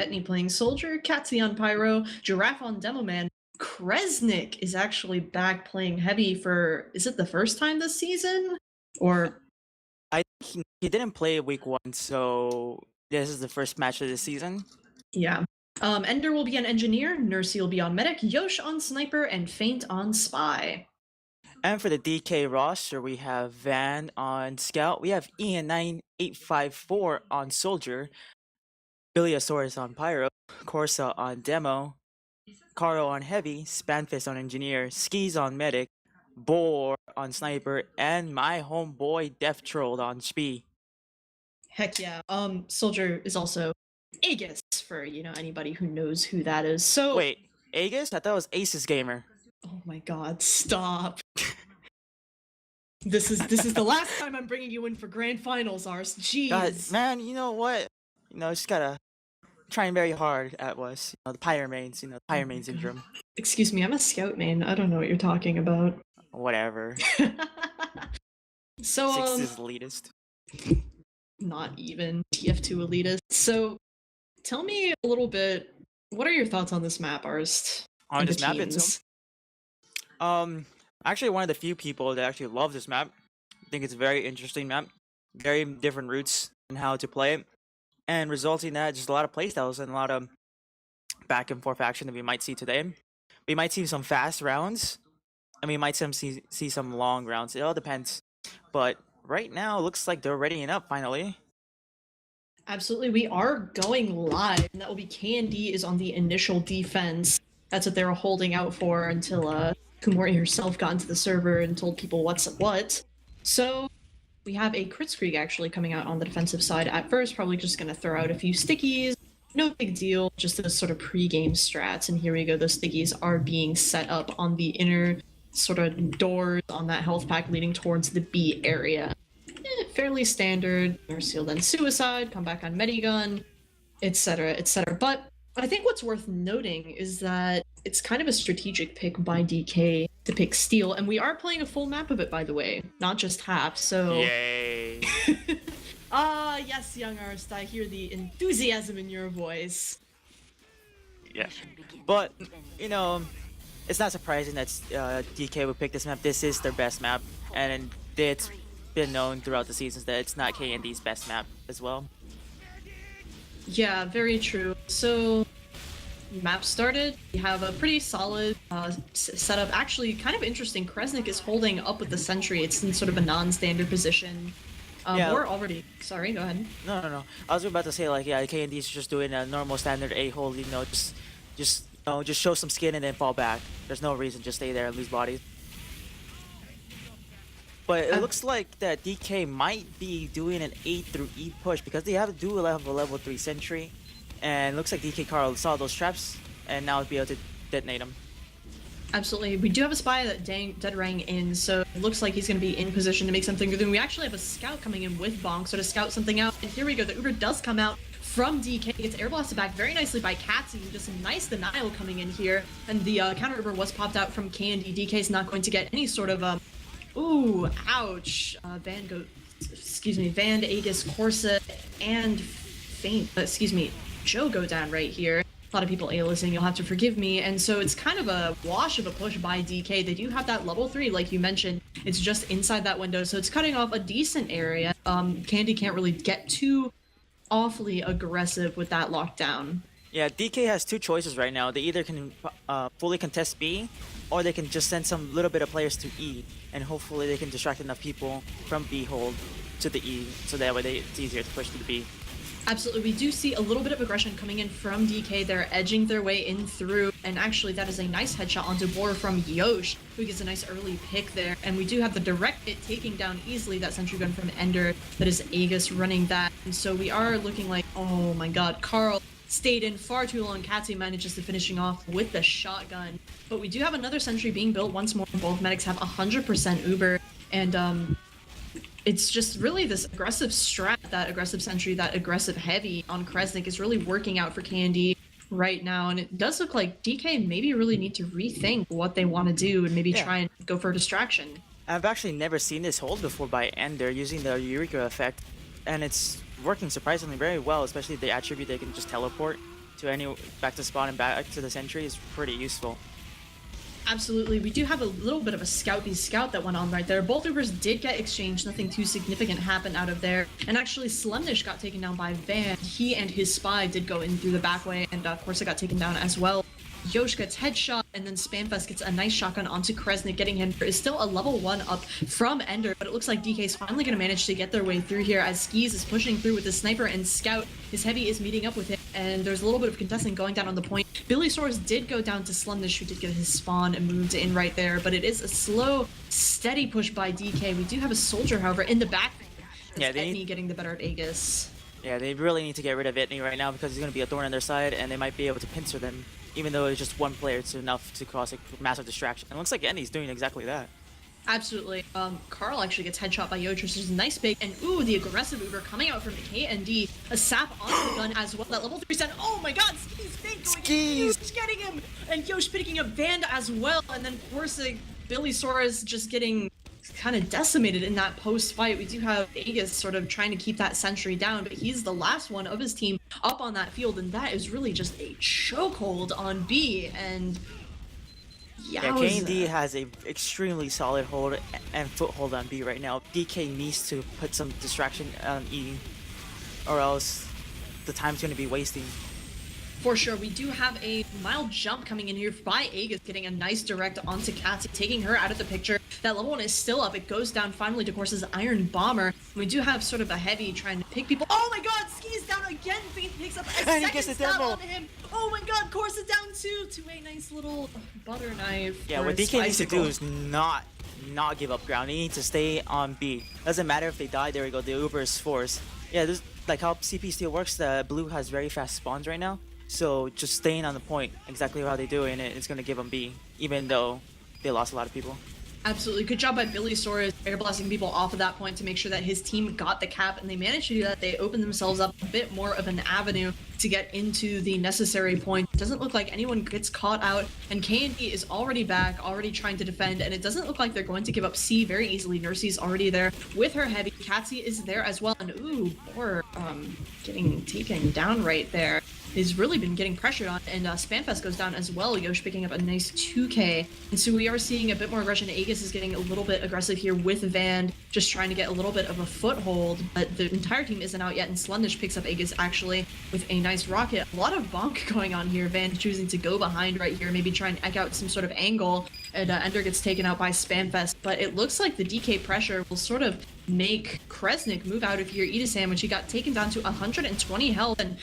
Etney playing Soldier, Katsy on Pyro, Giraffe on Demo Man. Kresnik is actually back playing heavy for, is it the first time this season? Or I think he didn't play week 1, so this is the first match of the season. yeah. Ender will be on Engineer, Nursey will be on Medic, Yosh on Sniper, and Feint on Spy. And for the DK roster, we have Van on Scout, we have Ian9854 on Soldier, Biliosaurus on Pyro, Corsa on Demo, Caro on Heavy, Spanfist on Engineer, Skis on Medic, Boar on Sniper, and my homeboy Death Troll on Spee. Heck yeah. Soldier is also Aegis for, anybody who knows who that is. So Wait, Aegis? I thought it was Aces Gamer. oh my god, stop. This is the last time I'm bringing you in for grand finals, Ars. Jeez. God, man, you know what? Just gotta trying very hard at was the Pyramain, Pyramain syndrome. Excuse me, I'm a scout main. I don't know what you're talking about. Whatever. So 6 is elitist. Not even TF2 elitist. So tell me a little bit, what are your thoughts on this map, Arst? On this map itself? Actually one of the few people that actually love this map. I think it's a very interesting map. Very different routes and how to play it. And resulting in that just a lot of playstyles and a lot of back and forth action that we might see today. We might see some fast rounds, and we might see some long rounds. It all depends. But right now, it looks like they're readying up finally. Absolutely, we are going live, and that will be KND is on the initial defense. That's what they were holding out for until Kumori herself got into the server and told people what's what. So we have a Kritzkrieg actually coming out on the defensive side at first, probably just going to throw out a few stickies. No big deal, just those sort of pre-game strats. And here we go, those stickies are being set up on the inner sort of doors on that health pack leading towards the B area. Fairly standard. Seal then Suicide, come back on Medigun, etc., etc. But I think what's worth noting is that it's kind of a strategic pick by DK to pick Steel, and we are playing a full map of it, by the way, not just half, so... Yay! Yes, young Arst, I hear the enthusiasm in your voice. Yeah, but, it's not surprising that DK would pick this map. This is their best map, and it's been known throughout the seasons that it's not KND's best map as well. Yeah, very true. So, map started. We have a pretty solid setup. Actually, kind of interesting. Kresnik is holding up with the sentry. It's in sort of a non-standard position. Yeah. We're already... Sorry, go ahead. No. I was about to say, like, yeah, KND is just doing a normal standard A-hold, just show some skin and then fall back. There's no reason, just stay there and lose bodies. But it looks like that DK might be doing an A through E push because they have to do a level 3 sentry. And it looks like DK Carl saw those traps and now be able to detonate them. Absolutely. We do have a spy that dead rang in, so it looks like he's going to be in position to make something good. We actually have a scout coming in with Bonk, so to scout something out. And here we go. The Uber does come out from DK. Gets air blasted back very nicely by Katsy. Just a nice denial coming in here. And the counter Uber was popped out from KND. DK is not going to get any sort of ooh, ouch. Van, Aegis, Corsa, and Joe go down right here. A lot of people A-listing, you'll have to forgive me. And so it's kind of a wash of a push by DK. They do have that level 3, like you mentioned. It's just inside that window, so it's cutting off a decent area. Candy can't really get too awfully aggressive with that lockdown. Yeah, DK has two choices right now. They either can fully contest B, or they can just send some little bit of players to E, and hopefully they can distract enough people from B hold to the E, so that way it's easier to push to the B. Absolutely, we do see a little bit of aggression coming in from DK. They're edging their way in through, and actually that is a nice headshot onto Boar from Yosh, who gets a nice early pick there. And we do have the direct hit taking down easily that sentry gun from Ender. That is Aegis running that. And so we are looking like, oh my god, Carl stayed in far too long. Katsy manages to finishing off with the shotgun. But we do have another sentry being built once more. Both medics have 100% Uber, and it's just really this aggressive strat, that aggressive sentry, that aggressive heavy on Kresnik is really working out for KND right now. And it does look like DK maybe really need to rethink what they want to do and maybe try and go for a distraction. I've actually never seen this hold before by Ender using the Eureka effect, and it's working surprisingly very well, especially the attribute they can just teleport. back to spawn and back to the sentry is pretty useful. Absolutely. We do have a little bit of a scout that went on right there. Both Ubers did get exchanged. Nothing too significant happened out of there. And actually, Slemnish got taken down by Van. He and his spy did go in through the back way, and Corsa got taken down as well. Yosh gets headshot, and then Spamfest gets a nice shotgun onto Kresnik, getting him. There is still a level 1 up from Ender, but it looks like DK is finally going to manage to get their way through here as Skis is pushing through with the sniper and Scout. His heavy is meeting up with him, and there's a little bit of contesting going down on the point. Billy Soares did go down to Slumnish, who did get his spawn and moved in right there, but it is a slow, steady push by DK. We do have a soldier, however, in the back. Yeah, Etney getting the better at Aegis. Yeah, they really need to get rid of Etney right now because he's going to be a thorn on their side, and they might be able to pincer them. Even though it's just one player, it's enough to cause a massive distraction. And it looks like Etney's doing exactly that. Absolutely. Carl actually gets headshot by Yoch, which is a nice pick. And ooh, the aggressive Uber coming out from the KND. A sap onto the gun as well. That level 3 stun. Oh my god, Skis fake going in. Skis getting him. And Yosh picking up Vand as well. And then Corsa, Billy Soares just getting kind of decimated in that post-fight. We do have Aegis sort of trying to keep that sentry down, but he's the last one of his team up on that field, and that is really just a chokehold on B. And yeah, KND has a extremely solid hold and foothold on B right now. DK needs to put some distraction on E, or else the time's going to be wasting. For sure, we do have a mild jump coming in here by Aegis, getting a nice direct onto Cassie, taking her out of the picture. That level 1 is still up. It goes down finally to Corsa's Iron Bomber. We do have sort of a heavy trying to pick people. Oh my god, Skis down again. Faint picks up a second stab on him. Oh my god, Corsa down too, to a nice little butter knife. Yeah, what DK needs to do is not give up ground. He needs to stay on B. Doesn't matter if they die. There we go. The Uber is forced. Yeah, this like how CP still works. The blue has very fast spawns right now. So just staying on the point, exactly how they do it, and it's going to give them B, even though they lost a lot of people. Absolutely. Good job by Billy Soares air blasting people off of that point to make sure that his team got the cap, and they managed to do that. They opened themselves up a bit more of an avenue to get into the necessary point. It doesn't look like anyone gets caught out, and KND is already back, already trying to defend, and it doesn't look like they're going to give up C very easily. Nursey's already there with her heavy. Katsy is there as well, and ooh, poor getting taken down right there. He's really been getting pressured on, and Spamfest goes down as well. Yosh picking up a nice 2k. And so we are seeing a bit more aggression. Aegis is getting a little bit aggressive here with Van, just trying to get a little bit of a foothold, but the entire team isn't out yet, and Slundish picks up Aegis actually with a nice rocket. A lot of bonk going on here. Van choosing to go behind right here, maybe try and egg out some sort of angle, and Ender gets taken out by Spamfest, but it looks like the DK pressure will sort of make Kresnik move out of here, eat a sandwich. He got taken down to 120 health, and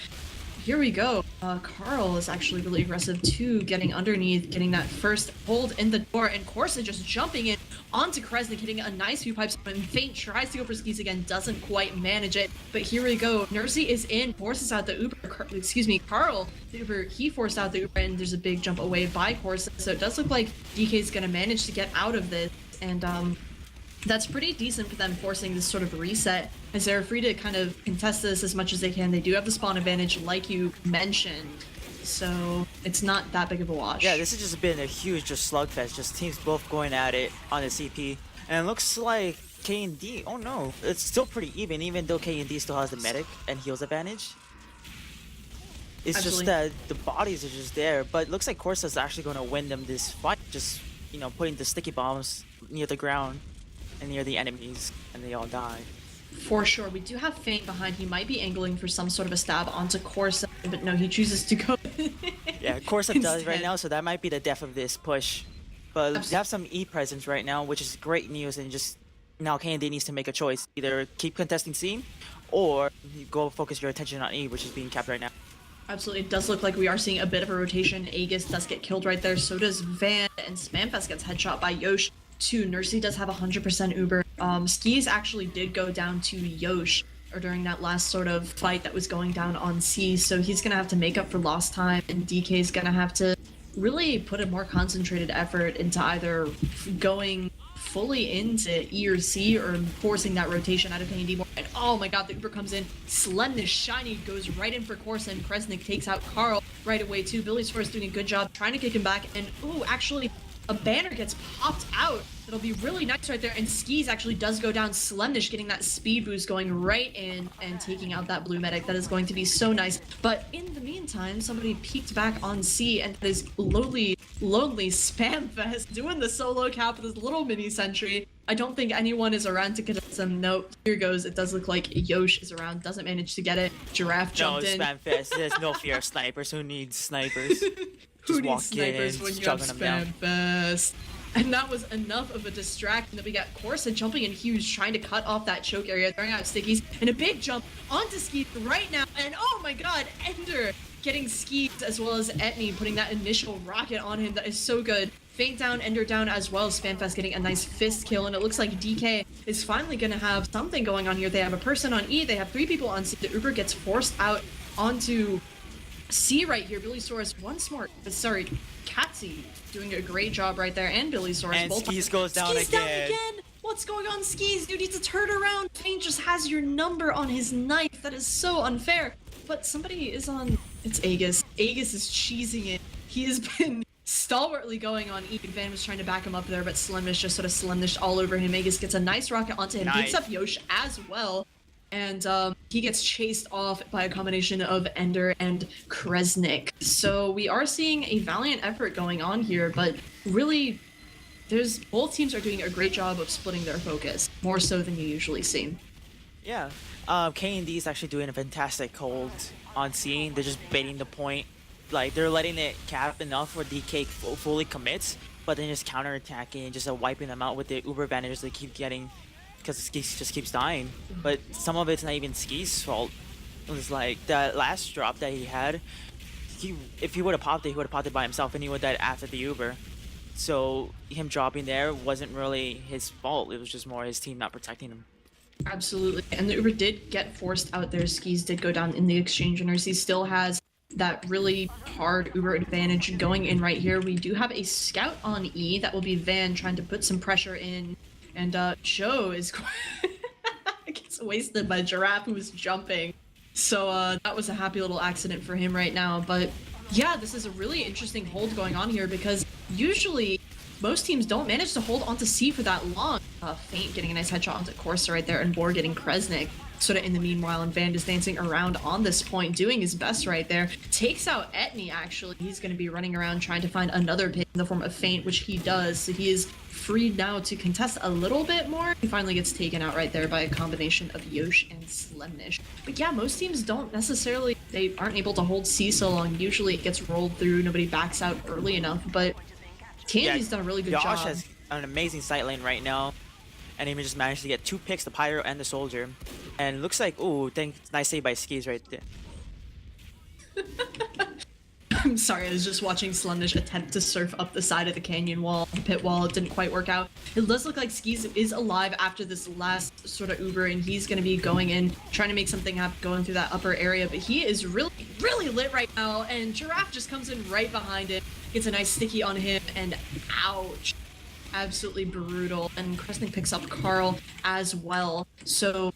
here we go. Carl is actually really aggressive too, getting underneath, getting that first hold in the door, and Corsa just jumping in onto Kresnik, hitting a nice few pipes, and Faint tries to go for Skis again, doesn't quite manage it, but here we go. Nursey is in, forces out the Uber, Carl, the Uber, he forced out the Uber, and there's a big jump away by Corsa, so it does look like DK is going to manage to get out of this, and that's pretty decent for them forcing this sort of reset, as they're free to kind of contest this as much as they can. They do have the spawn advantage, like you mentioned, so it's not that big of a wash. Yeah, this has just been a huge slugfest, just teams both going at it on the CP, and it looks like K&D, oh no, it's still pretty even though K&D still has the medic and heals advantage. It's Absolutely. Just that the bodies are just there, but it looks like Corsa's actually going to win them this fight, just, you know, putting the sticky bombs near the ground and near the enemies, and they all die. For sure. We do have Faint behind. He might be angling for some sort of a stab onto Corsa, but no, he chooses to go. Yeah, Corsa does right now, so that might be the death of this push. But Absolutely. they have some E presence right now, which is great news, and just now KND needs to make a choice. Either keep contesting C, or go focus your attention on E, which is being capped right now. Absolutely. It does look like we are seeing a bit of a rotation. Aegis does get killed right there, so does Van, and Spamfest gets headshot by Yosh. Too. Nursey does have 100% Uber. Skis actually did go down to Yosh, or during that last sort of fight that was going down on C, so he's gonna have to make up for lost time, and DK's gonna have to really put a more concentrated effort into either going fully into E or C, or forcing that rotation out of KND more. And oh my god, the Uber comes in. Slendish Shiny goes right in for Corsa, and Kresnik takes out Carl right away too. Billy Soares doing a good job trying to kick him back, and ooh, actually, a banner gets popped out. It'll be really nice right there. And Skis actually does go down. Slemnish getting that speed boost going right in and taking out that blue medic. That is going to be so nice. But in the meantime, somebody peeked back on C, and that is lonely Spamfest doing the solo cap with his little mini sentry. I don't think anyone is around to contest him. No, here goes. It does look like Yosh is around. Doesn't manage to get it. Giraffe jumped in. No, Spamfest. There's no fear of snipers. Who needs snipers? Who needs snipers when you have Spamfest? And that was enough of a distraction that we got Corsa jumping in huge, trying to cut off that choke area, throwing out stickies, and a big jump onto Skis right now. And oh my god, Ender getting Skis as well as Etney putting that initial rocket on him. That is so good. Faint down, Ender down, as well as Spamfest getting a nice fist kill, and it looks like DK is finally going to have something going on here. They have a person on E, they have 3 people on C. The Uber gets forced out onto C right here. Billy Soros Katsy doing a great job right there, and Billy Soros. And Skis goes down Skis again. Down again. What's going on, Skis? You need to turn around. Faint just has your number on his knife. That is so unfair. But somebody is on. It's Aegis. Aegis is cheesing it. He has been stalwartly going on E. Van was trying to back him up there, but Slemnish just sort of Slemnished all over him. Aegis gets a nice rocket onto him, picks up Yosh as well, and he gets chased off by a combination of Ender and Kresnik. So we are seeing a valiant effort going on here, but really, both teams are doing a great job of splitting their focus, more so than you usually see. Yeah. K&D is actually doing a fantastic hold on C. They're just baiting the point. Like, they're letting it cap enough where DK fully commits, but then just counterattacking, just wiping them out with the Uber advantages they keep getting, because Skis just keeps dying. But some of it's not even Skis' fault. It was like that last drop that he had, if he would have popped it, he would have popped it by himself, and he would have died after the Uber. So him dropping there wasn't really his fault. It was just more his team not protecting him. Absolutely. And the Uber did get forced out there. Skis did go down in the exchange, and he still has that really hard Uber advantage going in right here. We do have a scout on E. That will be Van trying to put some pressure in. And Joe is gets wasted by Giraffe, who was jumping. So that was a happy little accident for him right now. But yeah, this is a really interesting hold going on here, because usually most teams don't manage to hold onto C for that long. Faint getting a nice headshot onto Corsa right there, and Boar getting Kresnik sort of in the meanwhile, and Van is dancing around on this point, doing his best right there. Takes out Etney, actually. He's going to be running around trying to find another pick in the form of Faint, which he does. So he is freed now to contest a little bit more. He finally gets taken out right there by a combination of Yosh and Slemnish. But yeah, most teams don't necessarily, they aren't able to hold C so long. Usually it gets rolled through, nobody backs out early enough, but Candy's done a really good job. Josh has an amazing sight lane right now, and he just managed to get 2 picks, the Pyro and the Soldier. And it looks like, ooh, nice save by Skis right there. I'm sorry, I was just watching Slemnish attempt to surf up the side of the canyon wall, the pit wall. It didn't quite work out. It does look like Skis is alive after this last sort of Uber, and he's going to be going in, trying to make something happen, going through that upper area. But he is really, really lit right now, and Giraffe just comes in right behind it, gets a nice sticky on him, and ouch. Absolutely brutal. And Kresnik picks up Carl as well. So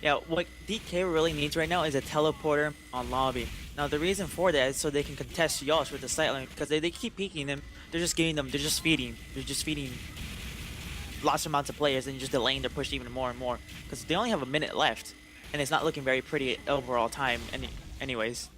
yeah, what DK really needs right now is a teleporter on lobby. Now the reason for that is so they can contest Yosh with the sight line, because they keep peeking them, they're just feeding lots of amounts of players and just delaying their push even more and more, because they only have a minute left, and it's not looking very pretty overall time anyways.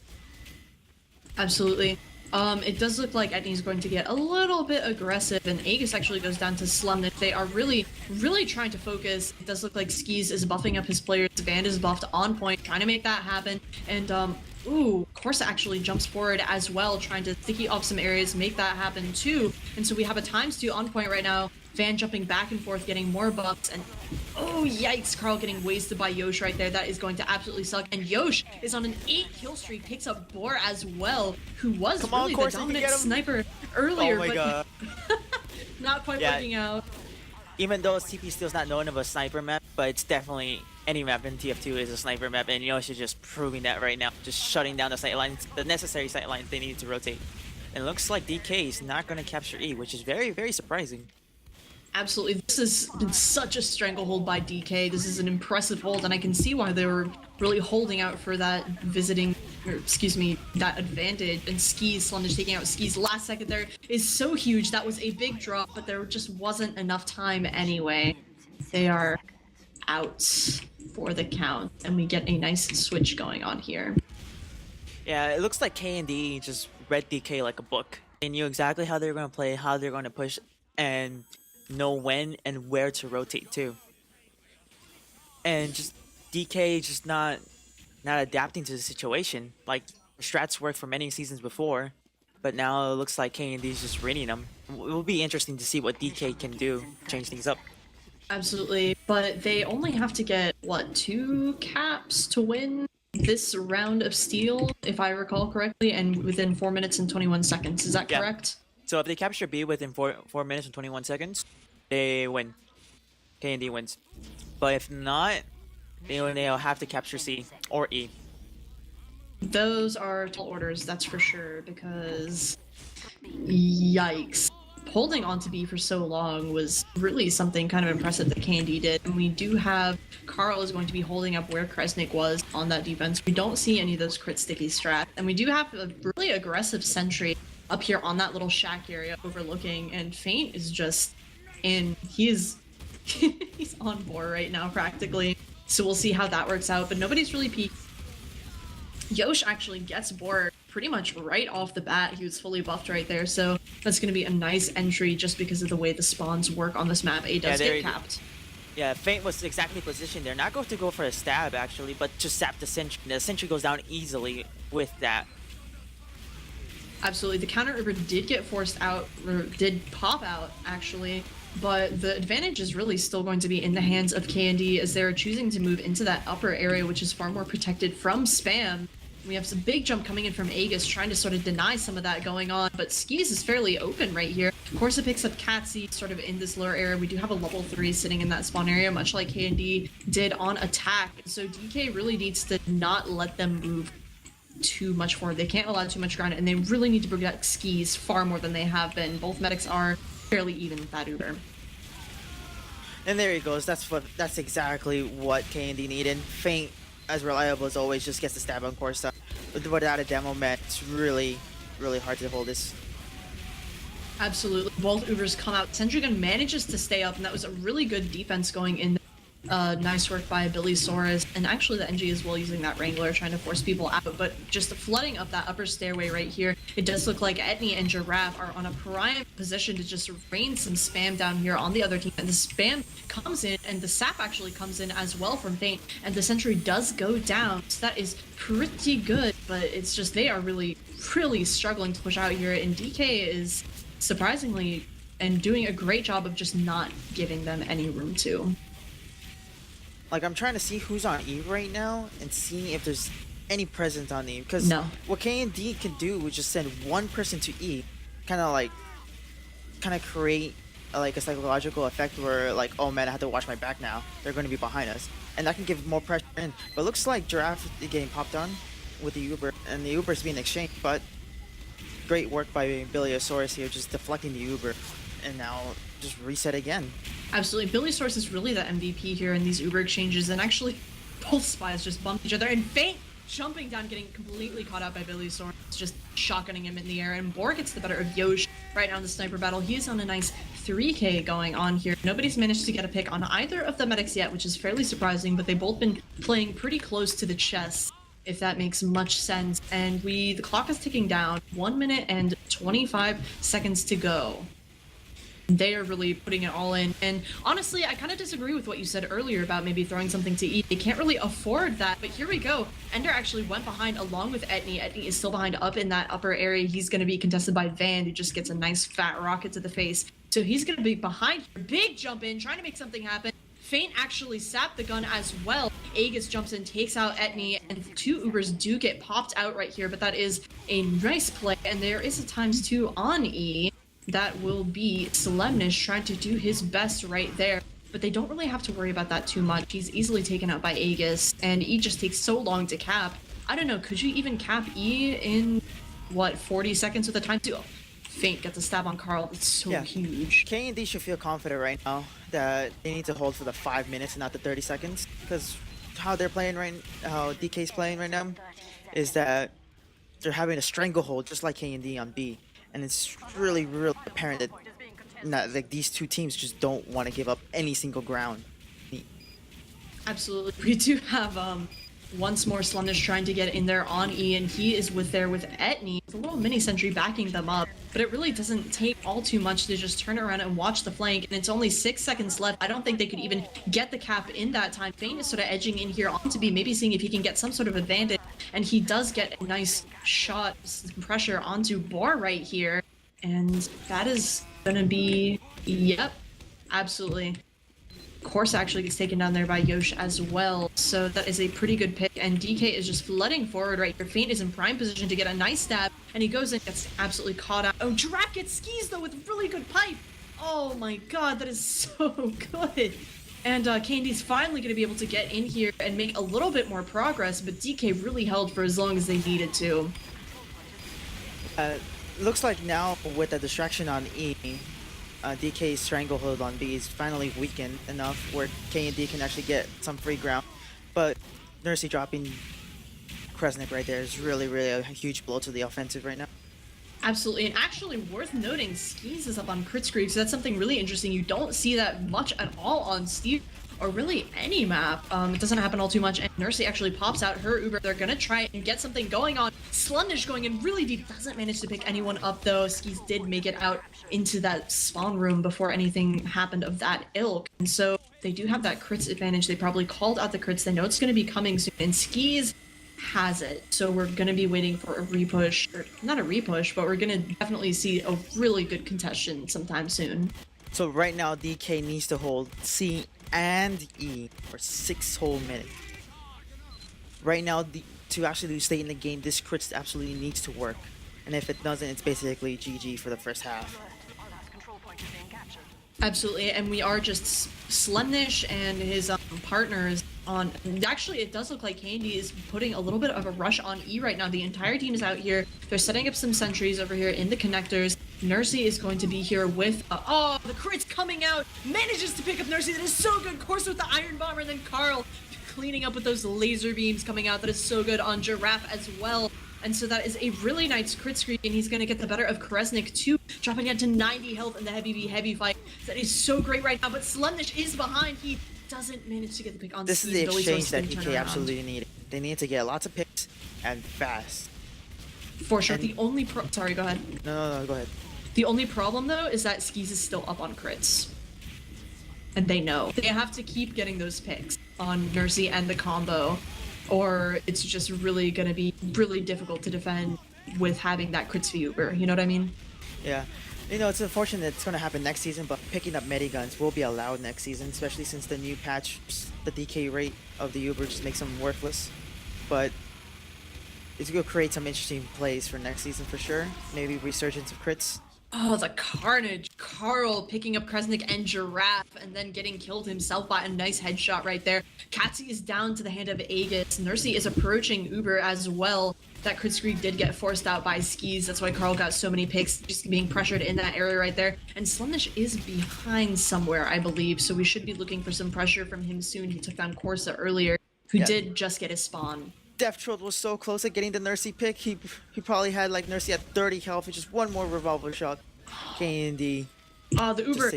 Absolutely. It does look like Etney's going to get a little bit aggressive, and Aegis actually goes down to Slemnish. They are really, really trying to focus. It does look like Skis is buffing up his players. Van is buffed on point, trying to make that happen. And, ooh, Corsa actually jumps forward as well, trying to sticky off some areas, make that happen too. And so we have a ×2 on point right now. Van jumping back and forth, getting more buffs, and oh yikes, Carl getting wasted by Yosh right there. That is going to absolutely suck. And Yosh is on an 8-kill streak, picks up Boar as well, who was really the dominant sniper earlier, but God. Not quite working out. Even though TP still's not known of a sniper map, but it's definitely any map in TF2 is a sniper map, and Yosh is just proving that right now, just shutting down the sight lines, the necessary sight lines they need to rotate. And it looks like DK is not going to capture E, which is very, very surprising. Absolutely. This has been such a stranglehold by DK. This is an impressive hold, and I can see why they were really holding out for that visiting or excuse me, that advantage, and Skis, Slundish taking out Skis last second there is so huge. That was a big drop, but there just wasn't enough time anyway. They are out for the count, and we get a nice switch going on here. Yeah, it looks like K&D just read DK like a book. They knew exactly how they were going to play, how they're going to push, and know when and where to rotate too. And just DK just not adapting to the situation. Like strats worked for many seasons before, but now it looks like K&D is just reading them. It will be interesting to see what DK can do, change things up. Absolutely, but they only have to get, what, 2 caps to win this round of Steel, if I recall correctly, and within 4 minutes and 21 seconds. Is that correct? So if they capture B within 4 minutes and 21 seconds, they win. K&D wins. But if not, they'll have to capture C or E. Those are tall orders, that's for sure, because yikes. Holding on to B for so long was really something kind of impressive that K&D did. And we do have Carl is going to be holding up where Kresnik was on that defense. We don't see any of those crit sticky strats. And we do have a really aggressive sentry up here on that little shack area overlooking. And Feint is just in. He's on board right now practically. So we'll see how that works out. But nobody's really peaked. Yosh actually gets bored pretty much right off the bat. He was fully buffed right there, so that's going to be a nice entry just because of the way the spawns work on this map. A does get capped. Yeah, Feint was exactly positioned there. Not going to go for a stab, actually, but just sap the sentry. The sentry goes down easily with that. Absolutely. The counter Uber did get forced out, or did pop out, actually, but the advantage is really still going to be in the hands of K&D as they're choosing to move into that upper area, which is far more protected from spam. We have some big jump coming in from Aegis, trying to sort of deny some of that going on, but Skis is fairly open right here. Of course, it picks up Catsy sort of in this lower area. We do have a level 3 sitting in that spawn area, much like K&D did on attack. So DK really needs to not let them move too much forward. They can't allow too much ground, and they really need to protect Skis far more than they have been. Both medics are fairly even with that Uber. And there he goes. That's exactly what K&D needed. Feint, as reliable as always, just gets the stab on Corsa. Without a demo met, it's really, really hard to hold this. Absolutely. Both Ubers come out. Sentrygun manages to stay up, and that was a really good defense going in. Nice work by Billy Soros, and actually the NG as well using that Wrangler trying to force people out, but just the flooding of that upper stairway right here, it does look like Etney and Giraffe are on a prime position to just rain some spam down here on the other team, and the spam comes in, and the sap actually comes in as well from Feint, and the sentry does go down, so that is pretty good, but it's just they are really, really struggling to push out here, and DK is surprisingly and doing a great job of just not giving them any room to. Like, I'm trying to see who's on E right now and see if there's any presence on E. Because what K&D can do is just send one person to E. Kind of create a psychological effect where, like, oh man, I have to watch my back now. They're going to be behind us. And that can give more pressure in. But it looks like Giraffe is getting popped on with the Uber. And the Uber is being exchanged. But great work by Billy Soros here, just deflecting the Uber. And now just reset again. Absolutely. Billy Soros is really the MVP here in these Uber exchanges, and actually both spies just bumped each other, and Feint jumping down, getting completely caught out by Billy Soros, just shotgunning him in the air, and Boar gets the better of Yosh right now in the sniper battle. He is on a nice 3k going on here. Nobody's managed to get a pick on either of the medics yet, which is fairly surprising, but they've both been playing pretty close to the chest, if that makes much sense. And the clock is ticking down, 1 minute and 25 seconds to go. They are really putting it all in, and honestly, I kind of disagree with what you said earlier about maybe throwing something to E. They can't really afford that, but here we go. Ender actually went behind along with Etney. Etney is still behind up in that upper area. He's going to be contested by Van, who just gets a nice fat rocket to the face. So he's going to be behind here. Big jump in, trying to make something happen. Feint actually sapped the gun as well. Aegis jumps in, takes out Etney, and 2 Ubers do get popped out right here, but that is a nice play, and there is a ×2 on E. That will be Solemnish trying to do his best right there, but they don't really have to worry about that too much. He's easily taken out by Aegis, and E just takes so long to cap. I don't know, could you even cap E in, what, 40 seconds with a ×2? Feint gets a stab on Carl. It's so huge. K&D should feel confident right now that they need to hold for the 5 minutes and not the 30 seconds, because how they're playing how DK's playing right now, is that they're having a stranglehold just like K&D on B, and it's really apparent that like these two teams just don't want to give up any single ground. Absolutely. We do have once more Slumnish trying to get in there on E, and he is with Etney. It's a little mini sentry backing them up, but it really doesn't take all too much to just turn around and watch the flank, and it's only 6 seconds left. I don't think they could even get the cap in that time. Fane is sort of edging in here onto B, maybe seeing if he can get some sort of advantage, and he does get a nice shot, some pressure onto Boar right here, and that is gonna be, yep, absolutely. Course actually gets taken down there by Yosh as well, so that is a pretty good pick, and DK is just flooding forward right here. Fane is in prime position to get a nice stab, and he goes in, gets absolutely caught out. Oh, Giraffe gets skis though with really good pipe. Oh my god, that is so good. And Candy's finally going to be able to get in here and make a little bit more progress, but DK really held for as long as they needed to. Looks like now with the distraction on E, DK's stranglehold on B is finally weakened enough where K&D can actually get some free ground. But Nursey dropping Kresnik right there is really a huge blow to the offensive right now. Absolutely, and actually worth noting, Skis is up on crit streak, so that's something really interesting. You don't see that much at all on Steve, or really any map. It doesn't happen all too much, and Nursey actually pops out her Uber. They're gonna try and get something going on. Slumnish going in really deep, doesn't manage to pick anyone up though. Skis did make it out into that spawn room before anything happened of that ilk, and so they do have that crits advantage. They probably called out the crits. They know it's gonna be coming soon, and Skis has it, so we're gonna be waiting for a repush, or not a repush, but we're gonna definitely see a really good contestation sometime soon. So right now DK needs to hold C and E for 6 whole minutes. Right now, to actually stay in the game, this crit absolutely needs to work, and if it doesn't, it's basically GG for the first half. Absolutely, and we are just Slumnish and his partners on. Actually, it does look like Candy is putting a little bit of a rush on E right now. The entire team is out here. They're setting up some sentries over here in the connectors. Nursey is going to be here with, oh, the crit's coming out, manages to pick up Nursey. That is so good. Course with the Iron Bomber, and then Carl cleaning up with those laser beams coming out. That is so good on Giraffe as well. And so that is a really nice crit screen, and he's going to get the better of Kresnik too, dropping it to 90 health in the heavy fight. That is so great right now, but Slumnish is behind. He doesn't manage to get the pick on This is the exchange that DK absolutely needed. They need to get lots of picks and fast. For sure. And the only sorry, go ahead. No, go ahead. The only problem though is that Skis is still up on crits. And they know. They have to keep getting those picks on Nursey and the combo, or it's just really going to be really difficult to defend with having that crits for Uber, you know what I mean? Yeah. You know, it's unfortunate it's going to happen next season, but picking up mediguns will be allowed next season, especially since the new patch, the DK rate of the Uber just makes them worthless. But it's going to create some interesting plays for next season for sure. Maybe resurgence of crits. Oh, the carnage. Carl picking up Kresnik and Giraffe and then getting killed himself by a nice headshot right there. Katsi is down to the hand of Aegis. Nursey is approaching Uber as well. That crit screen did get forced out by Skis. That's why Carl got so many picks, just being pressured in that area right there. And Slumnish is behind somewhere, I believe, so we should be looking for some pressure from him soon. He took down Corsa earlier, who did just get his spawn. Deathtroll was so close at getting the Nursey pick. He probably had like Nursey at 30 health with just one more revolver shot. K&D. The Uber.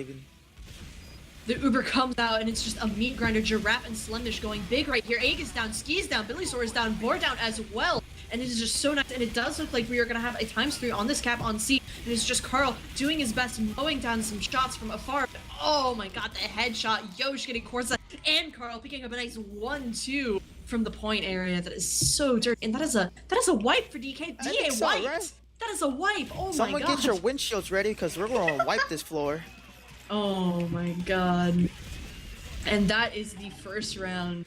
The Uber comes out and it's just a meat grinder. Giraffe and Slumnish going big right here. Aegis down, Skis down, Billy Soar is down, Boar down as well. And it is just so nice. And it does look like we are going to have a ×3 on this cap on C. And it's just Carl doing his best, mowing down some shots from afar. But, oh my god, the headshot. Yosh getting Corsa and Carl picking up a nice 1-2 from the point area. That is so dirty. And that is a wipe for DK. DA so, wiped. right? That is a wipe. Oh Someone my god. get your windshields ready because we're going to wipe this floor. Oh my god. And that is the first round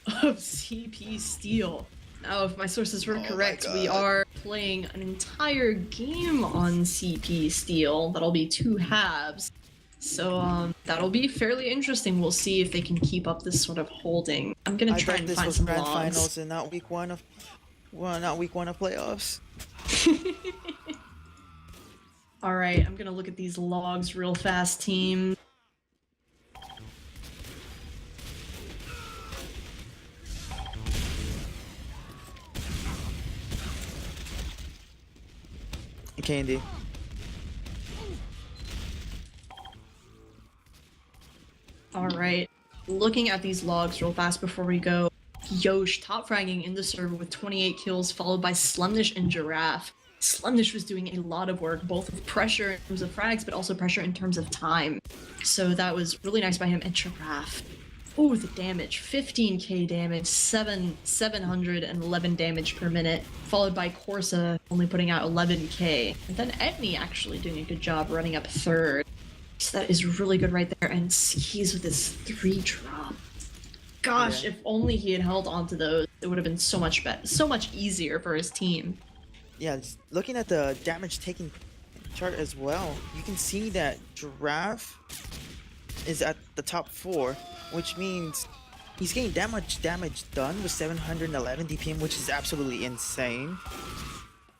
of CP Steel. Now, if my sources were correct, we are playing an entire game on CP Steel. That'll be 2 halves. So, that'll be fairly interesting. We'll see if they can keep up this sort of holding. I'm gonna try and find some grand logs. finals and not week one of playoffs. Alright, I'm gonna look at these logs real fast, team. Candy. All right. Looking at these logs real fast before we go. Yosh top fragging in the server with 28 kills, followed by Slemnish and Giraffe. Slemnish was doing a lot of work, both with pressure in terms of frags, but also pressure in terms of time. So that was really nice by him. And Giraffe. Oh, the damage. 15k damage, 711 damage per minute, followed by Corsa only putting out 11k. And then Etney actually doing a good job running up third. So that is really good right there. And Skis with his 3 drop. Gosh, if only he had held on to those, it would have been so much better, so much easier for his team. Yeah, just looking at the damage taken chart as well, you can see that Giraffe is at the top 4, which means he's getting that much damage done with 711 DPM, which is absolutely insane.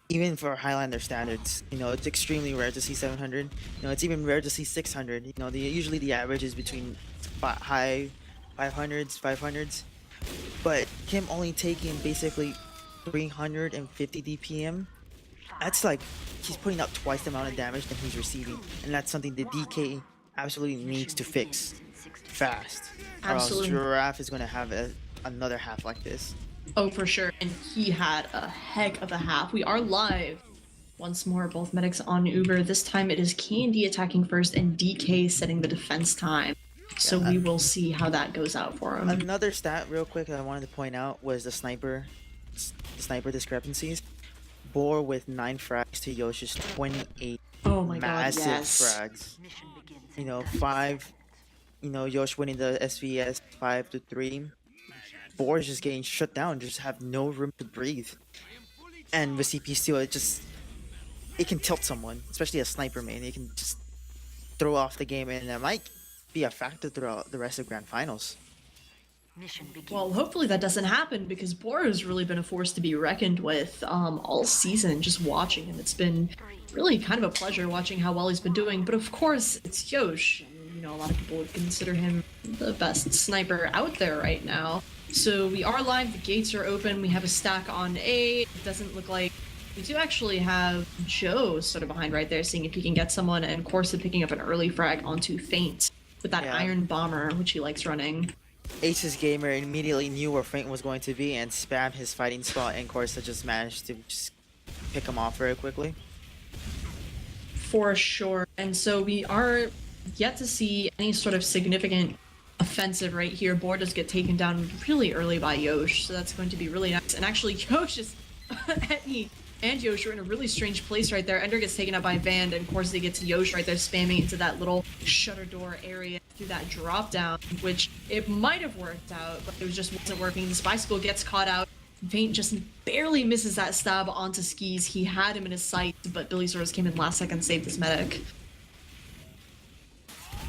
Even for Highlander standards, you know, it's extremely rare to see 700. You know, it's even rare to see 600. You know, usually the average is between high 500s, but him only taking basically 350 DPM, that's like he's putting out twice the amount of damage than he's receiving, and that's something the DK absolutely needs to fix fast. Absolutely. Or else Giraffe is going to have another half like this. Oh, for sure. And he had a heck of a half. We are live. Once more, both medics on Uber. This time it is Candy attacking first and DK setting the defense time. So we will see how that goes out for him. Another stat real quick that I wanted to point out was the sniper discrepancies. Boar with 9 frags to Yosh's 28. Oh my massive god, yes. frags. You know, 5. You know, Yosh winning the SVS 5-3. Boar is just getting shut down, just have no room to breathe. And with CP Steel, it can tilt someone, especially a sniper main. It can just throw off the game, and it might be a factor throughout the rest of Grand Finals. Well, hopefully that doesn't happen, because Boar has really been a force to be reckoned with all season, just watching him. It's been really kind of a pleasure watching how well he's been doing, but of course, it's Yosh. You know, a lot of people would consider him the best sniper out there right now. So we are live, the gates are open, we have a stack on A. It doesn't look like we do actually have Joe sort of behind right there, seeing if he can get someone, and Corsa picking up an early frag onto Feint with that Iron Bomber, which he likes running. Aces Gamer immediately knew where Feint was going to be and spammed his fighting spot, and Corsa just managed to just pick him off very quickly. For sure. And so we are yet to see any sort of significant offensive right here. Boar does get taken down really early by Yosh, so that's going to be really nice. And actually, Yosh is Etney and Yosh are in a really strange place right there. Ender gets taken out by Van, and of course they get to Yosh right there spamming into that little shutter door area through that drop down, which it might have worked out, but it just wasn't working. The Bicycle gets caught out. Feint just barely misses that stab onto Skis. He had him in his sight, but Billy Soros came in last second, saved his medic.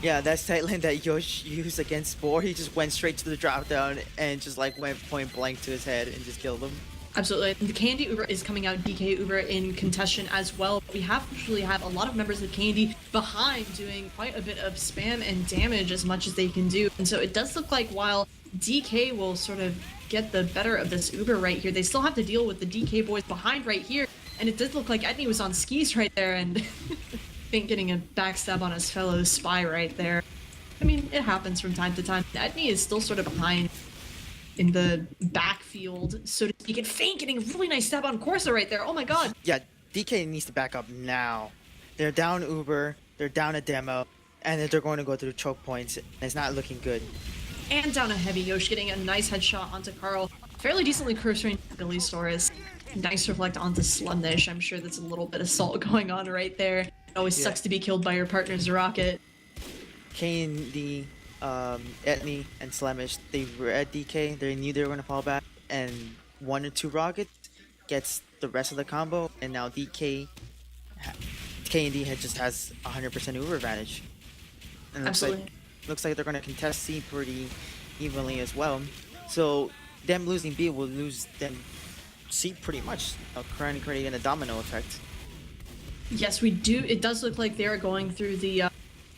Yeah, that sight lane that Yosh used against Boar, he just went straight to the drop down and just like went point blank to his head and just killed him. Absolutely. The Candy Uber is coming out, DK Uber in contestation as well. We actually have a lot of members of Candy behind doing quite a bit of spam and damage as much as they can do. And so it does look like while DK will sort of get the better of this Uber right here, they still have to deal with the DK boys behind right here. And it does look like Etney was on Skis right there, and Feint getting a backstab on his fellow spy right there. I mean, it happens from time to time. Etney is still sort of behind in the backfield, so to speak, and Feint getting a really nice stab on Corsa right there. Oh my god. Yeah, DK needs to back up now. They're down Uber, they're down a demo, and then they're going to go through choke points, and it's not looking good. And down a heavy. Yosh getting a nice headshot onto Carl. Fairly decently cursoring Billy Soros. Nice reflect onto Slumnish. I'm sure that's a little bit of salt going on right there. It always sucks to be killed by your partner's rocket. Candy, Etney, and Slemish, they were at DK, they knew they were going to fall back, and 1 or 2 rockets gets the rest of the combo, and now DK, Candy just has 100% Uber advantage. And Absolutely. Looks like they're going to contest C pretty evenly as well. So them losing B will lose them C pretty much, currently creating a domino effect. Yes, we do. It does look like they're going through the